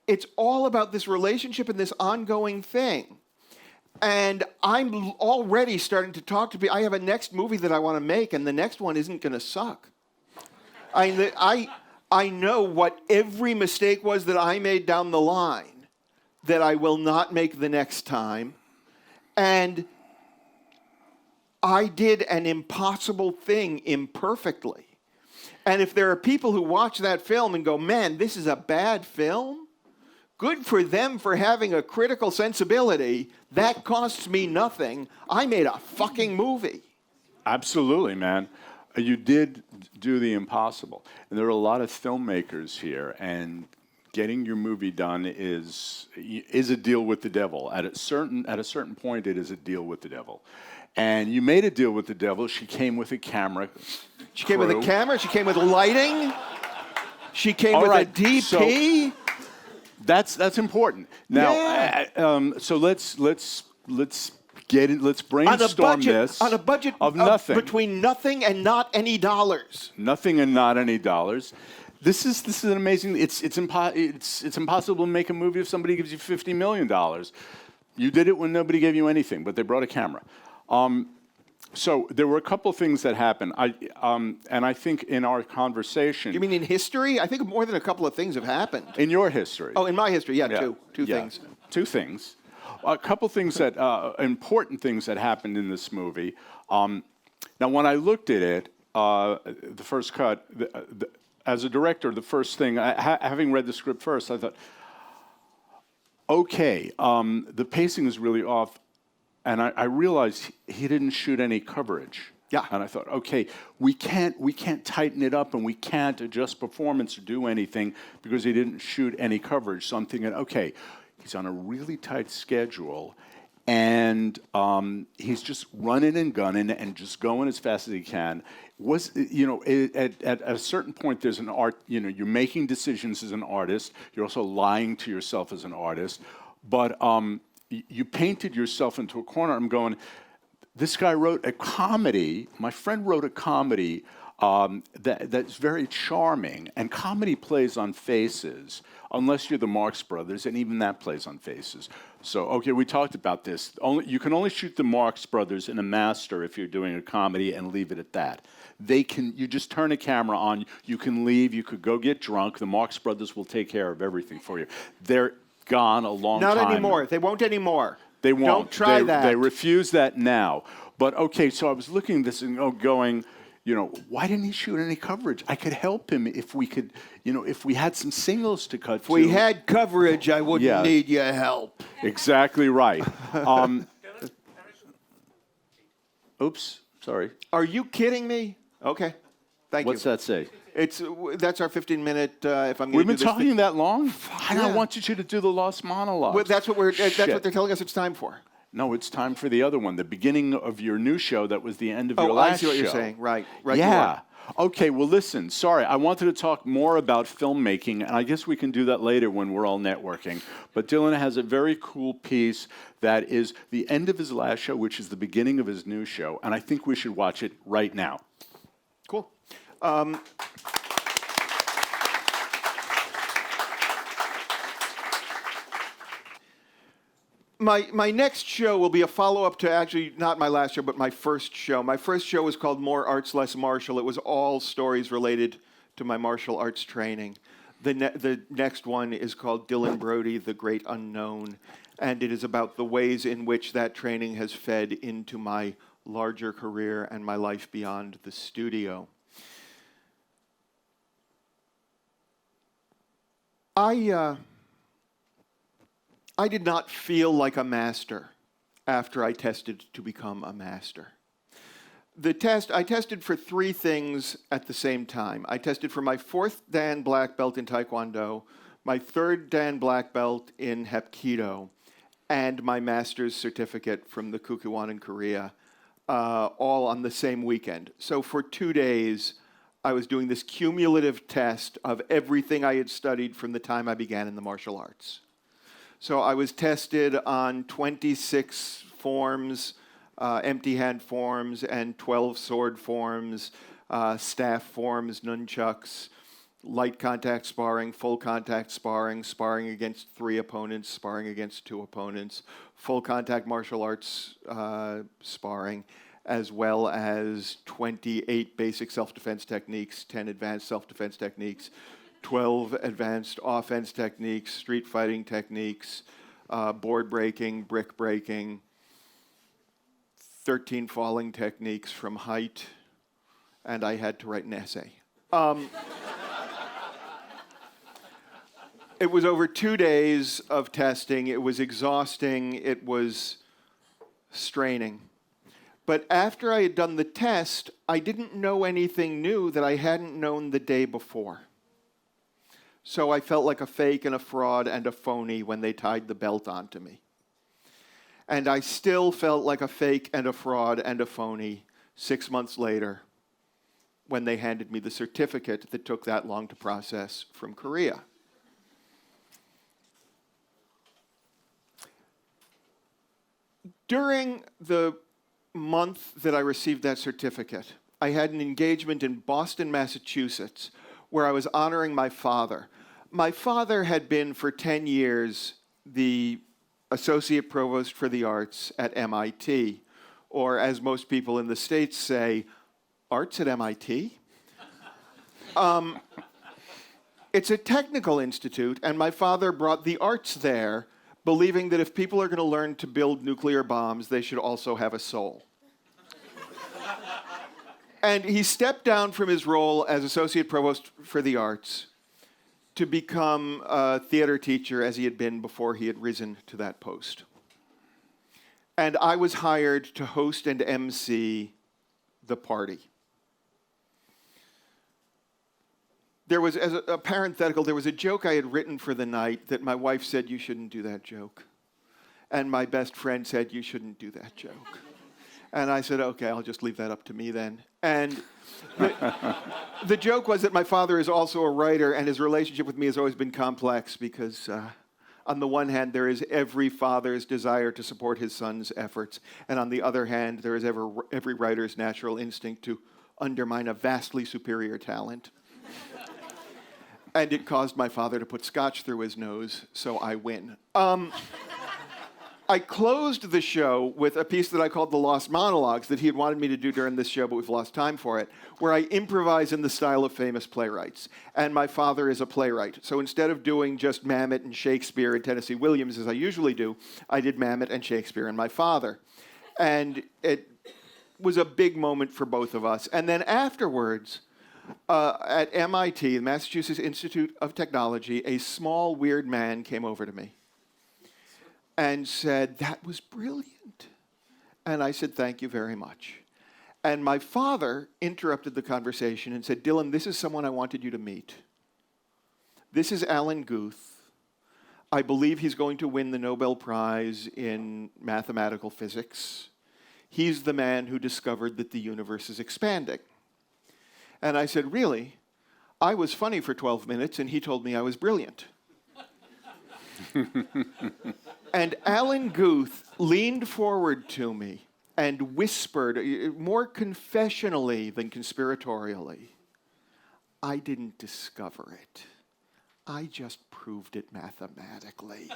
It's all about this relationship and this ongoing thing. And I'm already starting to talk to people. I have a next movie that I want to make, and the next one isn't going to suck. I know what every mistake was that I made down the line that I will not make the next time. And I did an impossible thing imperfectly. And if there are people who watch that film and go, man, this is a bad film, good for them for having a critical sensibility. That costs me nothing. I made a fucking movie. Absolutely, man. You did do the impossible. And there are a lot of filmmakers here, and getting your movie done is a deal with the devil. At a certain point, it is a deal with the devil. And you made a deal with the devil. She came with a camera. She came with a camera. She came with lighting. She came with a DP. That's important. Now, so let's get it. Let's brainstorm this on a budget of nothing, between nothing and not any dollars. Nothing and not any dollars. This is an amazing. It's impossible to make a movie if somebody gives you $50 million. You did it when nobody gave you anything, but they brought a camera. So there were a couple things that happened. And I think in our conversation. You mean in history? I think more than a couple of things have happened. In your history. Oh, in my history, yeah. Two things. Two things. A couple things that important things that happened in this movie. Now, when I looked at it, the first cut, as a director, the first thing, having read the script first, I thought, okay, the pacing is really off. And I realized he didn't shoot any coverage. Yeah. And I thought, okay, we can't tighten it up and we can't adjust performance or do anything because he didn't shoot any coverage. So I'm thinking, okay, he's on a really tight schedule and he's just running and gunning and just going as fast as he can. At a certain point, there's an art. You're making decisions as an artist. You're also lying to yourself as an artist. But you painted yourself into a corner. I'm going, this guy wrote a comedy. My friend wrote a comedy that's very charming. And comedy plays on faces, unless you're the Marx Brothers, and even that plays on faces. So, okay, we talked about this. You can only shoot the Marx Brothers in a master if you're doing a comedy and leave it at that. You just turn a camera on, you can leave, you could go get drunk. The Marx Brothers will take care of everything for you. They're gone a long time. Not anymore. They won't anymore. They won't. Don't try that. They refuse that now. But okay, so I was looking at this and going, why didn't he shoot any coverage? I could help him if we could, if we had some singles to cut. If we had coverage, I wouldn't need your help. Exactly right. Oops, sorry. Are you kidding me? Okay, thank you. What's that say? That's our 15-minute. If I'm going We've been talking that long. I wanted you to do the Lost Monologues. Well, that's what they're telling us it's time for. No, it's time for the other one, the beginning of your new show that was the end of your last show. I see what you're saying. Right. Yeah. Okay, well, listen, sorry. I wanted to talk more about filmmaking, and I guess we can do that later when we're all networking. But Dylan has a very cool piece that is the end of his last show, which is the beginning of his new show, and I think we should watch it right now. Cool. My next show will be a follow-up to actually not my last show, but my first show. My first show was called More Arts, Less Martial. It was all stories related to my martial arts training. The next one is called Dylan Brody, The Great Unknown, and it is about the ways in which that training has fed into my larger career and my life beyond the studio. I did not feel like a master after I tested to become a master. I tested for 3 things at the same time. I tested for my 4th Dan black belt in Taekwondo, my 3rd Dan black belt in Hapkido, and my master's certificate from the Kukkiwon in Korea, all on the same weekend. So for 2 days, I was doing this cumulative test of everything I had studied from the time I began in the martial arts. So I was tested on 26 forms, empty hand forms, and 12 sword forms, staff forms, nunchucks, light contact sparring, full contact sparring, sparring against 3 opponents, sparring against 2 opponents, full contact martial arts sparring, as well as 28 basic self-defense techniques, 10 advanced self-defense techniques, 12 advanced offense techniques, street fighting techniques, board breaking, brick breaking, 13 falling techniques from height, and I had to write an essay. It was over 2 days of testing. It was exhausting. It was straining. But after I had done the test, I didn't know anything new that I hadn't known the day before. So I felt like a fake and a fraud and a phony when they tied the belt onto me. And I still felt like a fake and a fraud and a phony 6 months later when they handed me the certificate that took that long to process from Korea. During the month that I received that certificate, I had an engagement in Boston, Massachusetts, where I was honoring my father. My father had been for 10 years the associate provost for the arts at MIT, or as most people in the States say, arts at MIT? It's a technical institute, and my father brought the arts there, believing that if people are going to learn to build nuclear bombs, they should also have a soul. And he stepped down from his role as associate provost for the arts to become a theater teacher as he had been before he had risen to that post. And I was hired to host and MC the party. There was, as a parenthetical, there was a joke I had written for the night that my wife said, "You shouldn't do that joke." And my best friend said, "You shouldn't do that joke." And I said, "Okay, I'll just leave that up to me then." And the joke was that my father is also a writer, and his relationship with me has always been complex because on the one hand, there is every father's desire to support his son's efforts, and on the other hand, there is every writer's natural instinct to undermine a vastly superior talent. And it caused my father to put scotch through his nose, so I win. I closed the show with a piece that I called the Lost Monologues that he had wanted me to do during this show, but we've lost time for it, where I improvise in the style of famous playwrights. And my father is a playwright. So instead of doing just Mamet and Shakespeare and Tennessee Williams, as I usually do, I did Mamet and Shakespeare and my father. And it was a big moment for both of us. And then afterwards, at MIT, the Massachusetts Institute of Technology, a small, weird man came over to me and said, "That was brilliant." And I said, "Thank you very much." And my father interrupted the conversation and said, "Dylan, this is someone I wanted you to meet. This is Alan Guth. I believe he's going to win the Nobel Prize in mathematical physics. He's the man who discovered that the universe is expanding." And I said, "Really? I was funny for 12 minutes, and he told me I was brilliant." And Alan Guth leaned forward to me and whispered, more confessionally than conspiratorially, "I didn't discover it. I just proved it mathematically."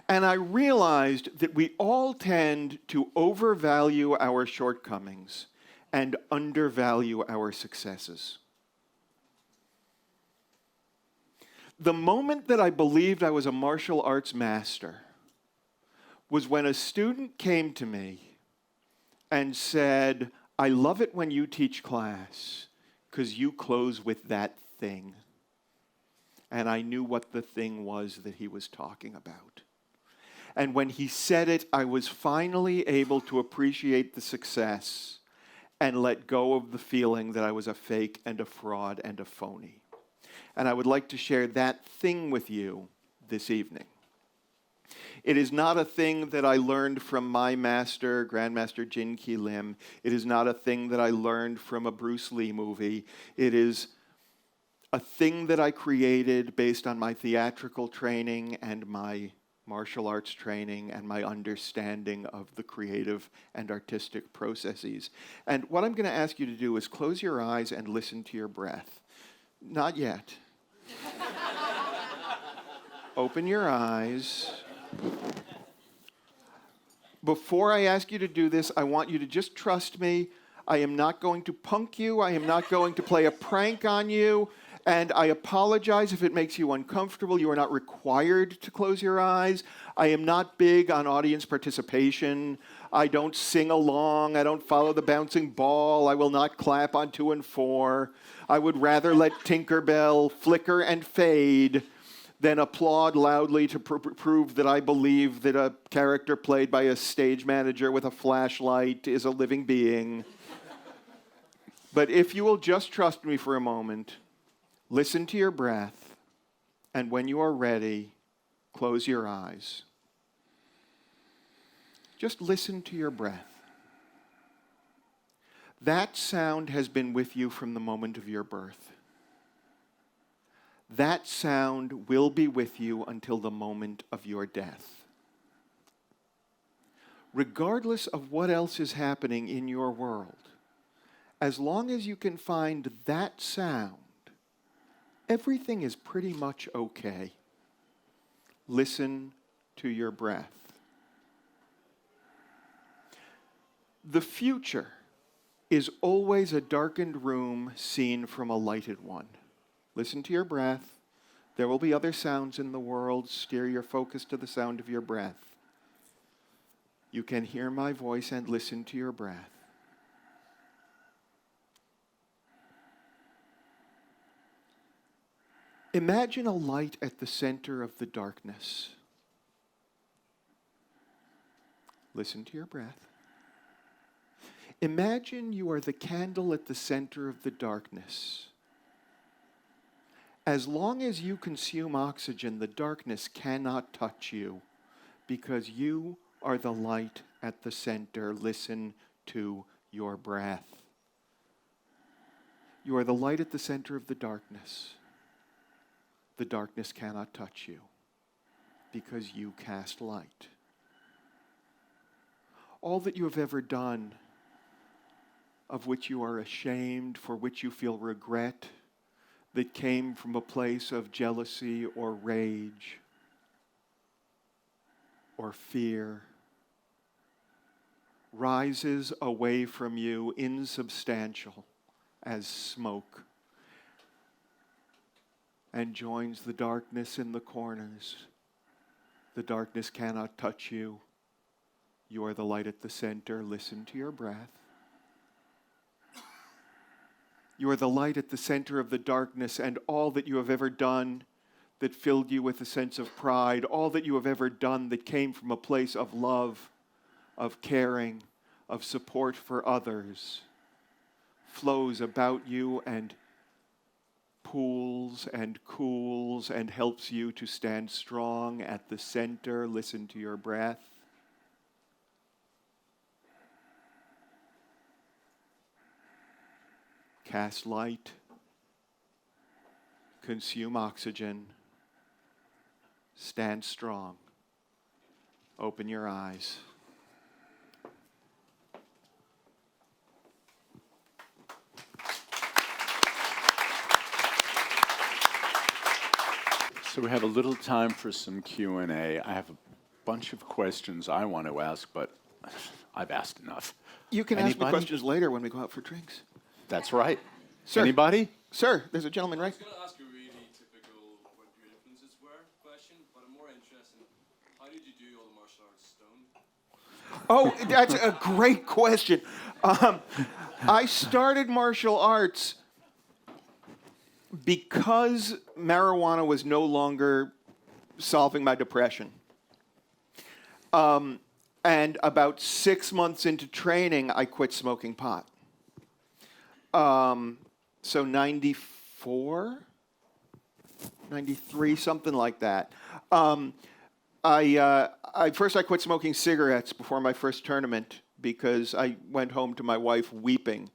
And I realized that we all tend to overvalue our shortcomings and undervalue our successes. The moment that I believed I was a martial arts master was when a student came to me and said, "I love it when you teach class because you close with that thing." And I knew what the thing was that he was talking about. And when he said it, I was finally able to appreciate the success and let go of the feeling that I was a fake and a fraud and a phony. And I would like to share that thing with you this evening. It is not a thing that I learned from my master, Grandmaster Jin Ki Lim. It is not a thing that I learned from a Bruce Lee movie. It is a thing that I created based on my theatrical training and my martial arts training and my understanding of the creative and artistic processes. And what I'm going to ask you to do is close your eyes and listen to your breath. Not yet. Open your eyes. Before I ask you to do this, I want you to just trust me. I am not going to punk you. I am not going to play a prank on you. And I apologize if it makes you uncomfortable. You are not required to close your eyes. I am not big on audience participation. I don't sing along. I don't follow the bouncing ball. I will not clap on 2 and 4. I would rather let Tinkerbell flicker and fade than applaud loudly to prove that I believe that a character played by a stage manager with a flashlight is a living being. But if you will just trust me for a moment, listen to your breath, and when you are ready, close your eyes. Just listen to your breath. That sound has been with you from the moment of your birth. That sound will be with you until the moment of your death. Regardless of what else is happening in your world, as long as you can find that sound, everything is pretty much okay. Listen to your breath. The future is always a darkened room seen from a lighted one. Listen to your breath. There will be other sounds in the world. Steer your focus to the sound of your breath. You can hear my voice and listen to your breath. Imagine a light at the center of the darkness. Listen to your breath. Imagine you are the candle at the center of the darkness. As long as you consume oxygen, the darkness cannot touch you because you are the light at the center. Listen to your breath. You are the light at the center of the darkness. The darkness cannot touch you because you cast light. All that you have ever done, of which you are ashamed, for which you feel regret, that came from a place of jealousy or rage or fear, rises away from you insubstantial as smoke and joins the darkness in the corners. The darkness cannot touch you. You are the light at the center. Listen to your breath. You are the light at the center of the darkness, and all that you have ever done that filled you with a sense of pride, all that you have ever done that came from a place of love, of caring, of support for others, flows about you and pools and cools and helps you to stand strong at the center. Listen to your breath. Cast light, consume oxygen, stand strong, open your eyes. So we have a little time for some Q&A. I have a bunch of questions I want to ask, but I've asked enough. You can ask me Anybody? questions later when we go out for drinks. That's right. Sir. Anybody? Sir, there's a gentleman right. I was going to ask a really typical what your influences were question, but I'm more interested in how did you do all the martial arts stone? Oh, that's a great question. I started martial arts because marijuana was no longer solving my depression. And about 6 months into training, I quit smoking pot. So 94, 93, something like that. First I quit smoking cigarettes before my first tournament because I went home to my wife weeping,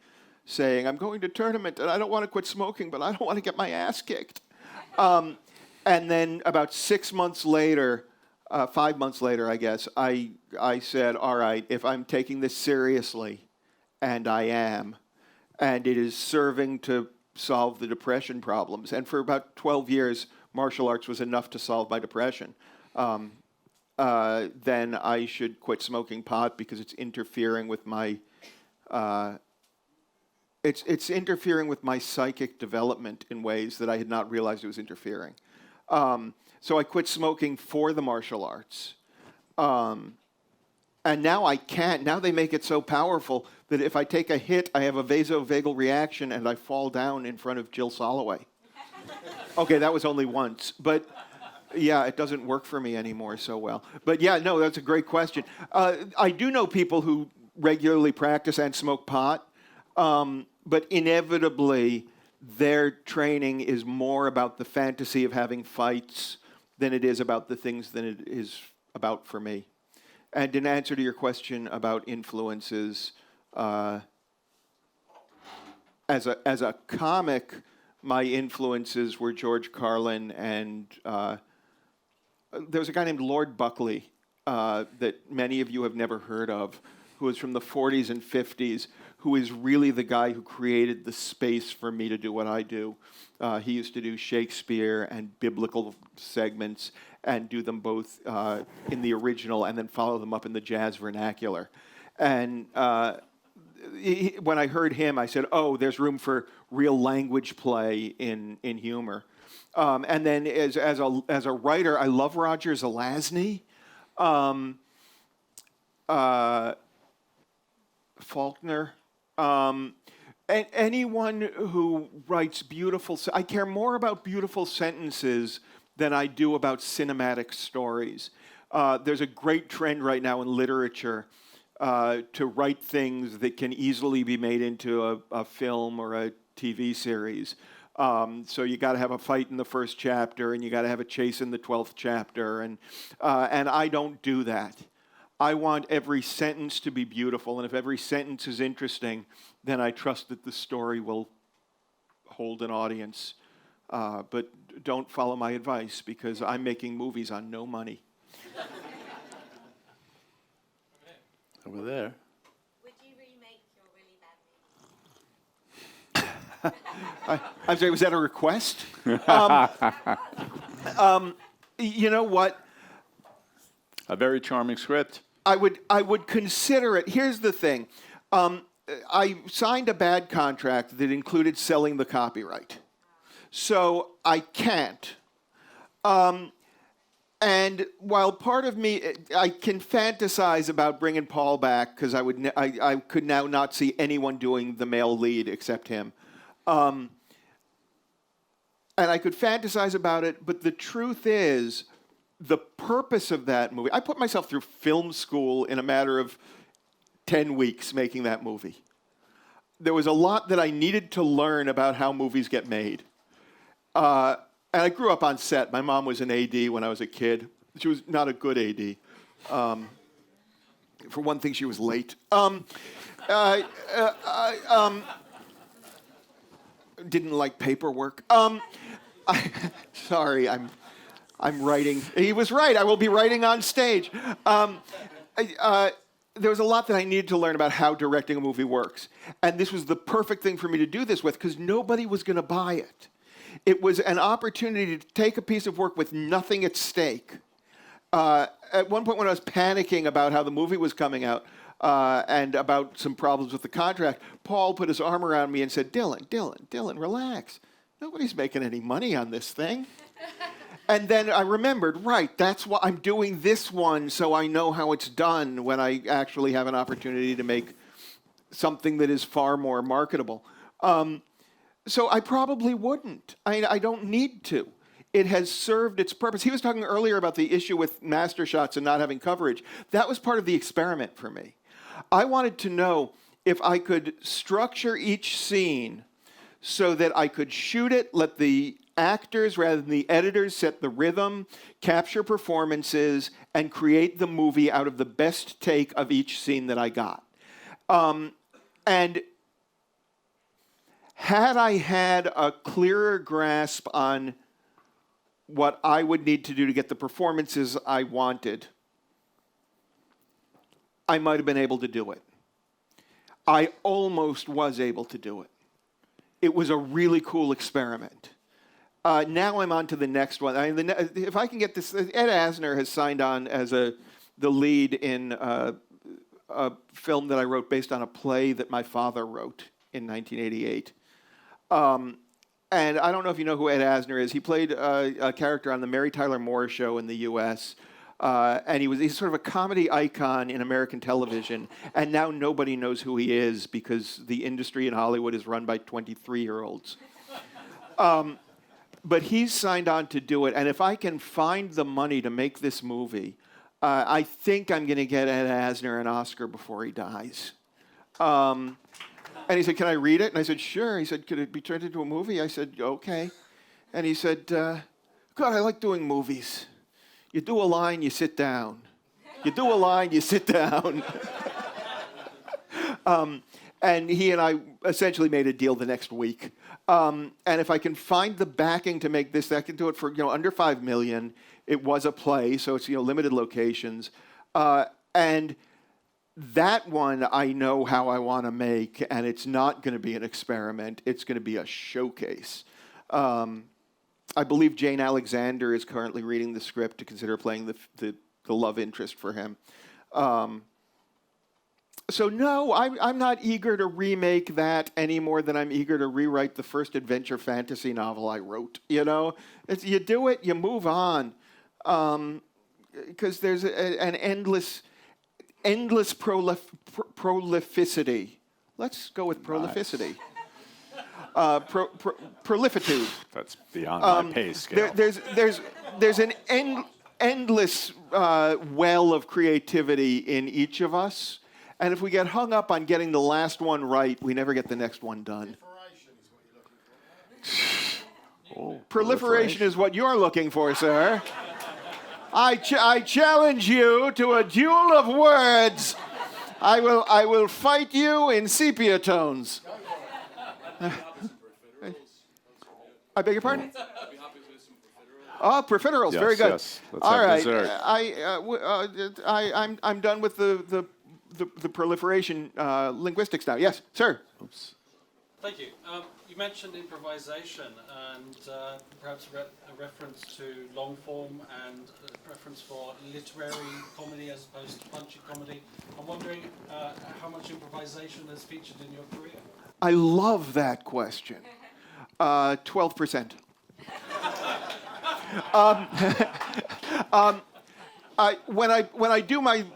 saying, I'm going to tournament and I don't want to quit smoking, but I don't want to get my ass kicked. And then about 6 months later, 5 months later, I guess, I said, all right, if I'm taking this seriously, and I am, and it is serving to solve the depression problems. And for about 12 years, martial arts was enough to solve my depression. Then I should quit smoking pot because it's interfering with my it's interfering with my psychic development in ways that I had not realized it was interfering. So I quit smoking for the martial arts. And now I can't. Now they make it so powerful that if I take a hit, I have a vasovagal reaction and I fall down in front of Jill Soloway. Okay, that was only once. But yeah, it doesn't work for me anymore so well. But yeah, no, that's a great question. I do know people who regularly practice and smoke pot, but inevitably their training is more about the fantasy of having fights than it is about the things that it is about for me. And in answer to your question about influences, as a comic, my influences were George Carlin and there was a guy named Lord Buckley that many of you have never heard of, who was from the 40s and 50s, who is really the guy who created the space for me to do what I do. He used to do Shakespeare and biblical segments and do them both in the original and then follow them up in the jazz vernacular. And when I heard him, I said, oh, there's room for real language play in humor. And then as a writer, I love Roger Zelazny. Faulkner. And anyone who writes beautiful... I care more about beautiful sentences than I do about cinematic stories. There's a great trend right now in literature to write things that can easily be made into a film or a TV series. So you got to have a fight in the first chapter, and you got to have a chase in the 12th chapter, and I don't do that. I want every sentence to be beautiful, and if every sentence is interesting, then I trust that the story will hold an audience. But don't follow my advice, because I'm making movies on no money. Over there. Would you remake your really bad movie? I'm sorry, was that a request? You know what? A very charming script. I would consider it. Here's the thing. I signed a bad contract that included selling the copyright. So I can't. And while part of me, I can fantasize about bringing Paul back, because I could now not see anyone doing the male lead except him. And I could fantasize about it, but the truth is, the purpose of that movie, I put myself through film school in a matter of 10 weeks making that movie. There was a lot that I needed to learn about how movies get made. And I grew up on set. My mom was an AD when I was a kid. She was not a good AD. For one thing, she was late. Didn't like paperwork. Sorry, I'm writing. He was right. I will be writing on stage. There was a lot that I needed to learn about how directing a movie works. And this was the perfect thing for me to do this with, because nobody was going to buy it. It was an opportunity to take a piece of work with nothing at stake. At one point when I was panicking about how the movie was coming out and about some problems with the contract, Paul put his arm around me and said, Dylan, relax. Nobody's making any money on this thing. And then I remembered, right, that's why I'm doing this one, so I know how it's done when I actually have an opportunity to make something that is far more marketable. So I probably wouldn't. I don't need to. It has served its purpose. He was talking earlier about the issue with master shots and not having coverage. That was part of the experiment for me. I wanted to know if I could structure each scene so that I could shoot it, let the actors rather than the editors set the rhythm, capture performances, and create the movie out of the best take of each scene that I got. And had I had a clearer grasp on what I would need to do to get the performances I wanted, I might have been able to do it. I almost was able to do it. It was a really cool experiment. Now I'm on to the next one. If I can get this, Ed Asner has signed on as the lead in a film that I wrote based on a play that my father wrote in 1988. And I don't know if you know who Ed Asner is. He played a character on the Mary Tyler Moore Show in the U.S., and he's sort of a comedy icon in American television, and now nobody knows who he is because the industry in Hollywood is run by 23-year-olds. But he's signed on to do it, and if I can find the money to make this movie, I think I'm going to get Ed Asner an Oscar before he dies. And he said, "Can I read it?" And I said, "Sure." He said, "Could it be turned into a movie?" I said, "Okay." And he said, "God, I like doing movies. You do a line, you sit down. You do a line, you sit down." And he and I essentially made a deal the next week. And if I can find the backing to make this, I can do it for under $5 million. It was a play, so it's limited locations. And that one I know how I want to make, and it's not going to be an experiment. It's going to be a showcase. I believe Jane Alexander is currently reading the script to consider playing the love interest for him. So no, I'm not eager to remake that any more than I'm eager to rewrite the first adventure fantasy novel I wrote. You do it, you move on, because there's an endless prolificity. Let's go with prolificity. Prolifitude. That's beyond my pay scale. There's an endless well of creativity in each of us. And if we get hung up on getting the last one right, we never get the next one done. Inspiration is what you're looking for. Proliferation is what you're looking for, sir. I challenge you to a duel of words. I will fight you in sepia tones. I beg your pardon? Oh, profiteroles, very good. Yes. Let's All have right, dessert. I'm done with the proliferation linguistics now. Yes, sir. Oops. Thank you. You mentioned improvisation and perhaps a reference to long form and a preference for literary comedy as opposed to punchy comedy. I'm wondering how much improvisation has featured in your career? I love that question. 12%. When I do my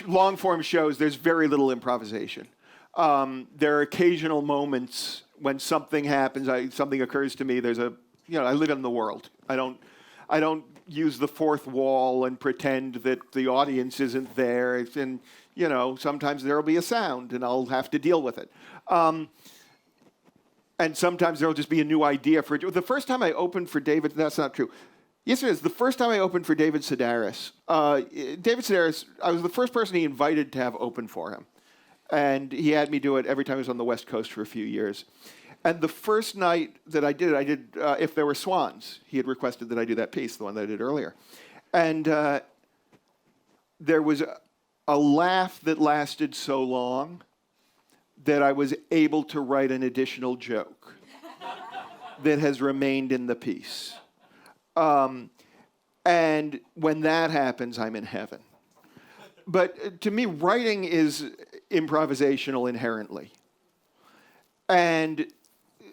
long form shows, there's very little improvisation. There are occasional moments when something happens, something occurs to me. I live in the world. I don't use the fourth wall and pretend that the audience isn't there. Sometimes there'll be a sound and I'll have to deal with it. And sometimes there'll just be a new idea for it. The first time I opened for David, that's not true. Yes, it is. The first time I opened for David Sedaris, I was the first person he invited to have open for him. And he had me do it every time he was on the West Coast for a few years. And the first night that I did If There Were Swans. He had requested that I do that piece, the one that I did earlier. And there was a laugh that lasted so long that I was able to write an additional joke that has remained in the piece. And when that happens, I'm in heaven. But to me, writing is improvisational inherently. And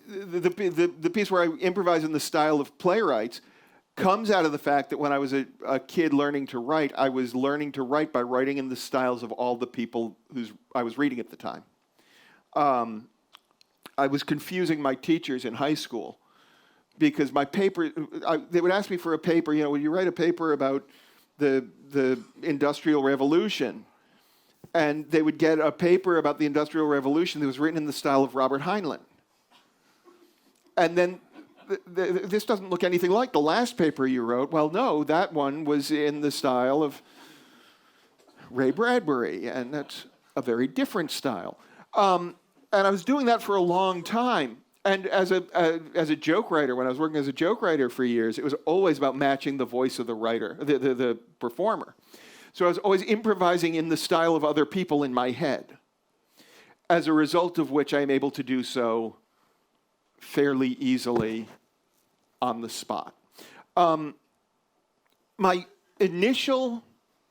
the piece where I improvise in the style of playwrights comes out of the fact that when I was a kid learning to write, I was learning to write by writing in the styles of all the people whose I was reading at the time. I was confusing my teachers in high school because my paper, they would ask me for a paper, would you write a paper about the Industrial Revolution? And they would get a paper about the Industrial Revolution that was written in the style of Robert Heinlein. And then, this doesn't look anything like the last paper you wrote. Well, no, that one was in the style of Ray Bradbury, and that's a very different style. And I was doing that for a long time. And as a joke writer, when I was working as a joke writer for years, it was always about matching the voice of the writer, the performer. So I was always improvising in the style of other people in my head, as a result of which I'm able to do so fairly easily on the spot. My initial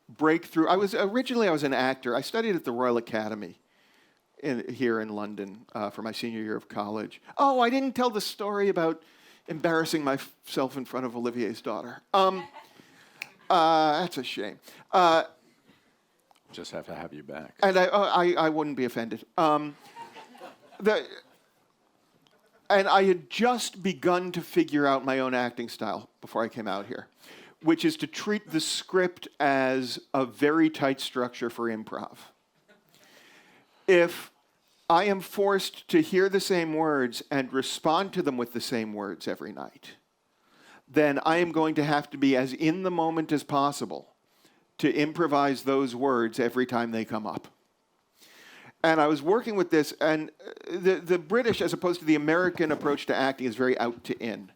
breakthrough, I was an actor. I studied at the Royal Academy here in London for my senior year of college. Oh, I didn't tell the story about embarrassing myself in front of Olivier's daughter. That's a shame. Just have to have you back. And I wouldn't be offended. And I had just begun to figure out my own acting style before I came out here, which is to treat the script as a very tight structure for improv. If I am forced to hear the same words and respond to them with the same words every night, then I am going to have to be as in the moment as possible to improvise those words every time they come up. And I was working with this, and the British, as opposed to the American approach to acting, is very out to in.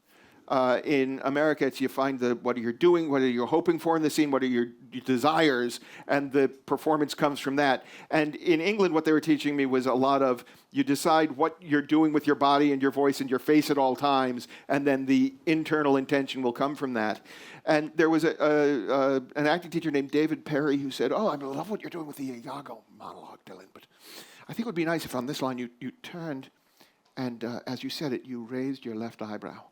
In America, it's you find what you're doing, what are you hoping for in the scene, what are your desires, and the performance comes from that. And in England, what they were teaching me was a lot of you decide what you're doing with your body and your voice and your face at all times, and then the internal intention will come from that. And there was an acting teacher named David Perry who said, "Oh, I love what you're doing with the Iago monologue, Dylan, but I think it would be nice if on this line you turned and as you said it, you raised your left eyebrow."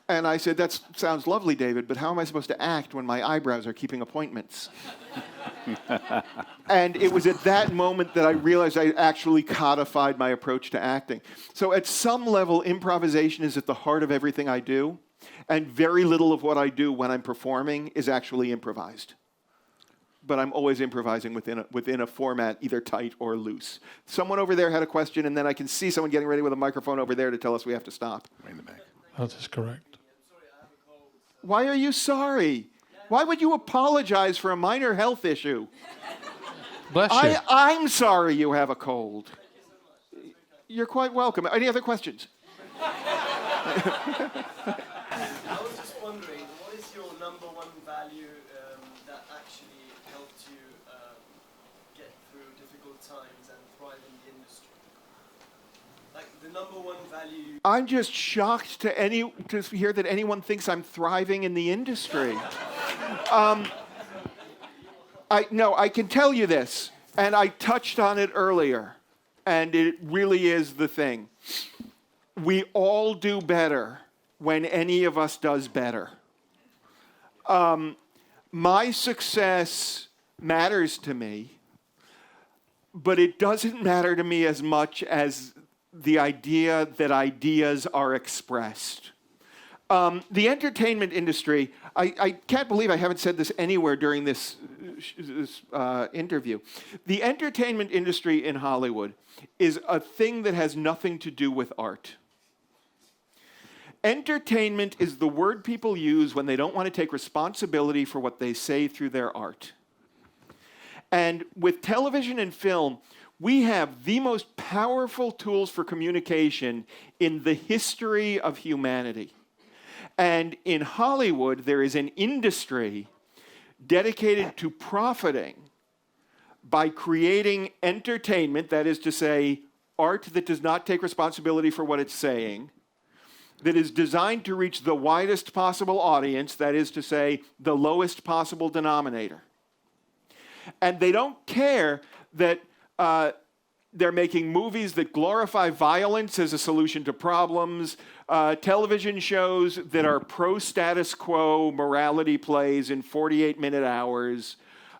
And I said, "That sounds lovely, David, but how am I supposed to act when my eyebrows are keeping appointments?" And it was at that moment that I realized I actually codified my approach to acting. So at some level, improvisation is at the heart of everything I do, and very little of what I do when I'm performing is actually improvised. but I'm always improvising within a format, either tight or loose. Someone over there had a question, and then I can see someone getting ready with a microphone over there to tell us we have to stop. Way in the back. That is correct. Why are you sorry? Why would you apologize for a minor health issue? Bless you. I'm sorry you have a cold. You're quite welcome. Any other questions? I was just wondering, what is your number one value that actually helped you get through difficult times and thrive in the industry? Like the number one value. I'm just shocked to hear that anyone thinks I'm thriving in the industry. I can tell you this, and I touched on it earlier, and it really is the thing. We all do better when any of us does better. My success matters to me, but it doesn't matter to me as much as the idea that ideas are expressed. The entertainment industry, I can't believe I haven't said this anywhere during this interview. The entertainment industry in Hollywood is a thing that has nothing to do with art. Entertainment is the word people use when they don't want to take responsibility for what they say through their art. And with television and film, we have the most powerful tools for communication in the history of humanity. And in Hollywood, there is an industry dedicated to profiting by creating entertainment, that is to say, art that does not take responsibility for what it's saying, that is designed to reach the widest possible audience, that is to say, the lowest possible denominator. And they don't care that they're making movies that glorify violence as a solution to problems, television shows that are pro-status quo morality plays in 48-minute hours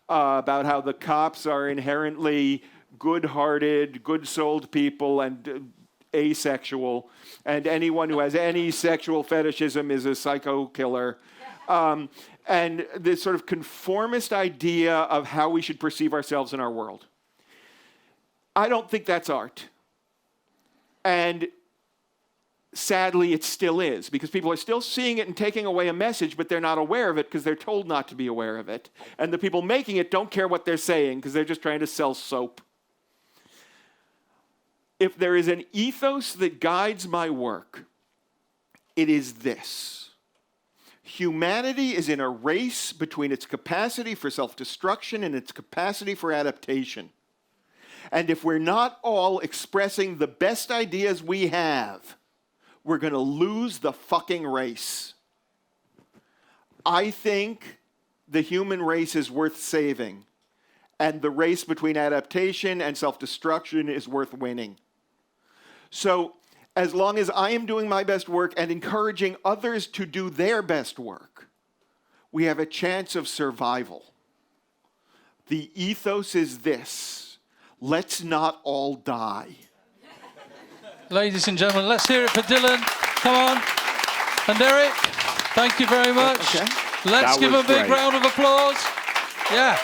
about how the cops are inherently good-hearted, good-souled people and asexual, and anyone who has any sexual fetishism is a psycho killer. And this sort of conformist idea of how we should perceive ourselves in our world. I don't think that's art. And sadly, it still is, because people are still seeing it and taking away a message, but they're not aware of it because they're told not to be aware of it. And the people making it don't care what they're saying because they're just trying to sell soap. If there is an ethos that guides my work, it is this. Humanity is in a race between its capacity for self-destruction and its capacity for adaptation. And if we're not all expressing the best ideas we have, we're going to lose the fucking race. I think the human race is worth saving, and the race between adaptation and self-destruction is worth winning. So, as long as I am doing my best work and encouraging others to do their best work, we have a chance of survival. The ethos is this: let's not all die. Ladies and gentlemen, let's hear it for Dylan. Come on. And Eric, thank you very much. Okay. Let's That give a was big great. round of applause. Yeah.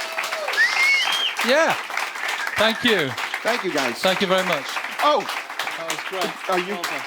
Yeah. Thank you. Thank you, guys. Thank you very much. Oh, That was great. are you? Well done.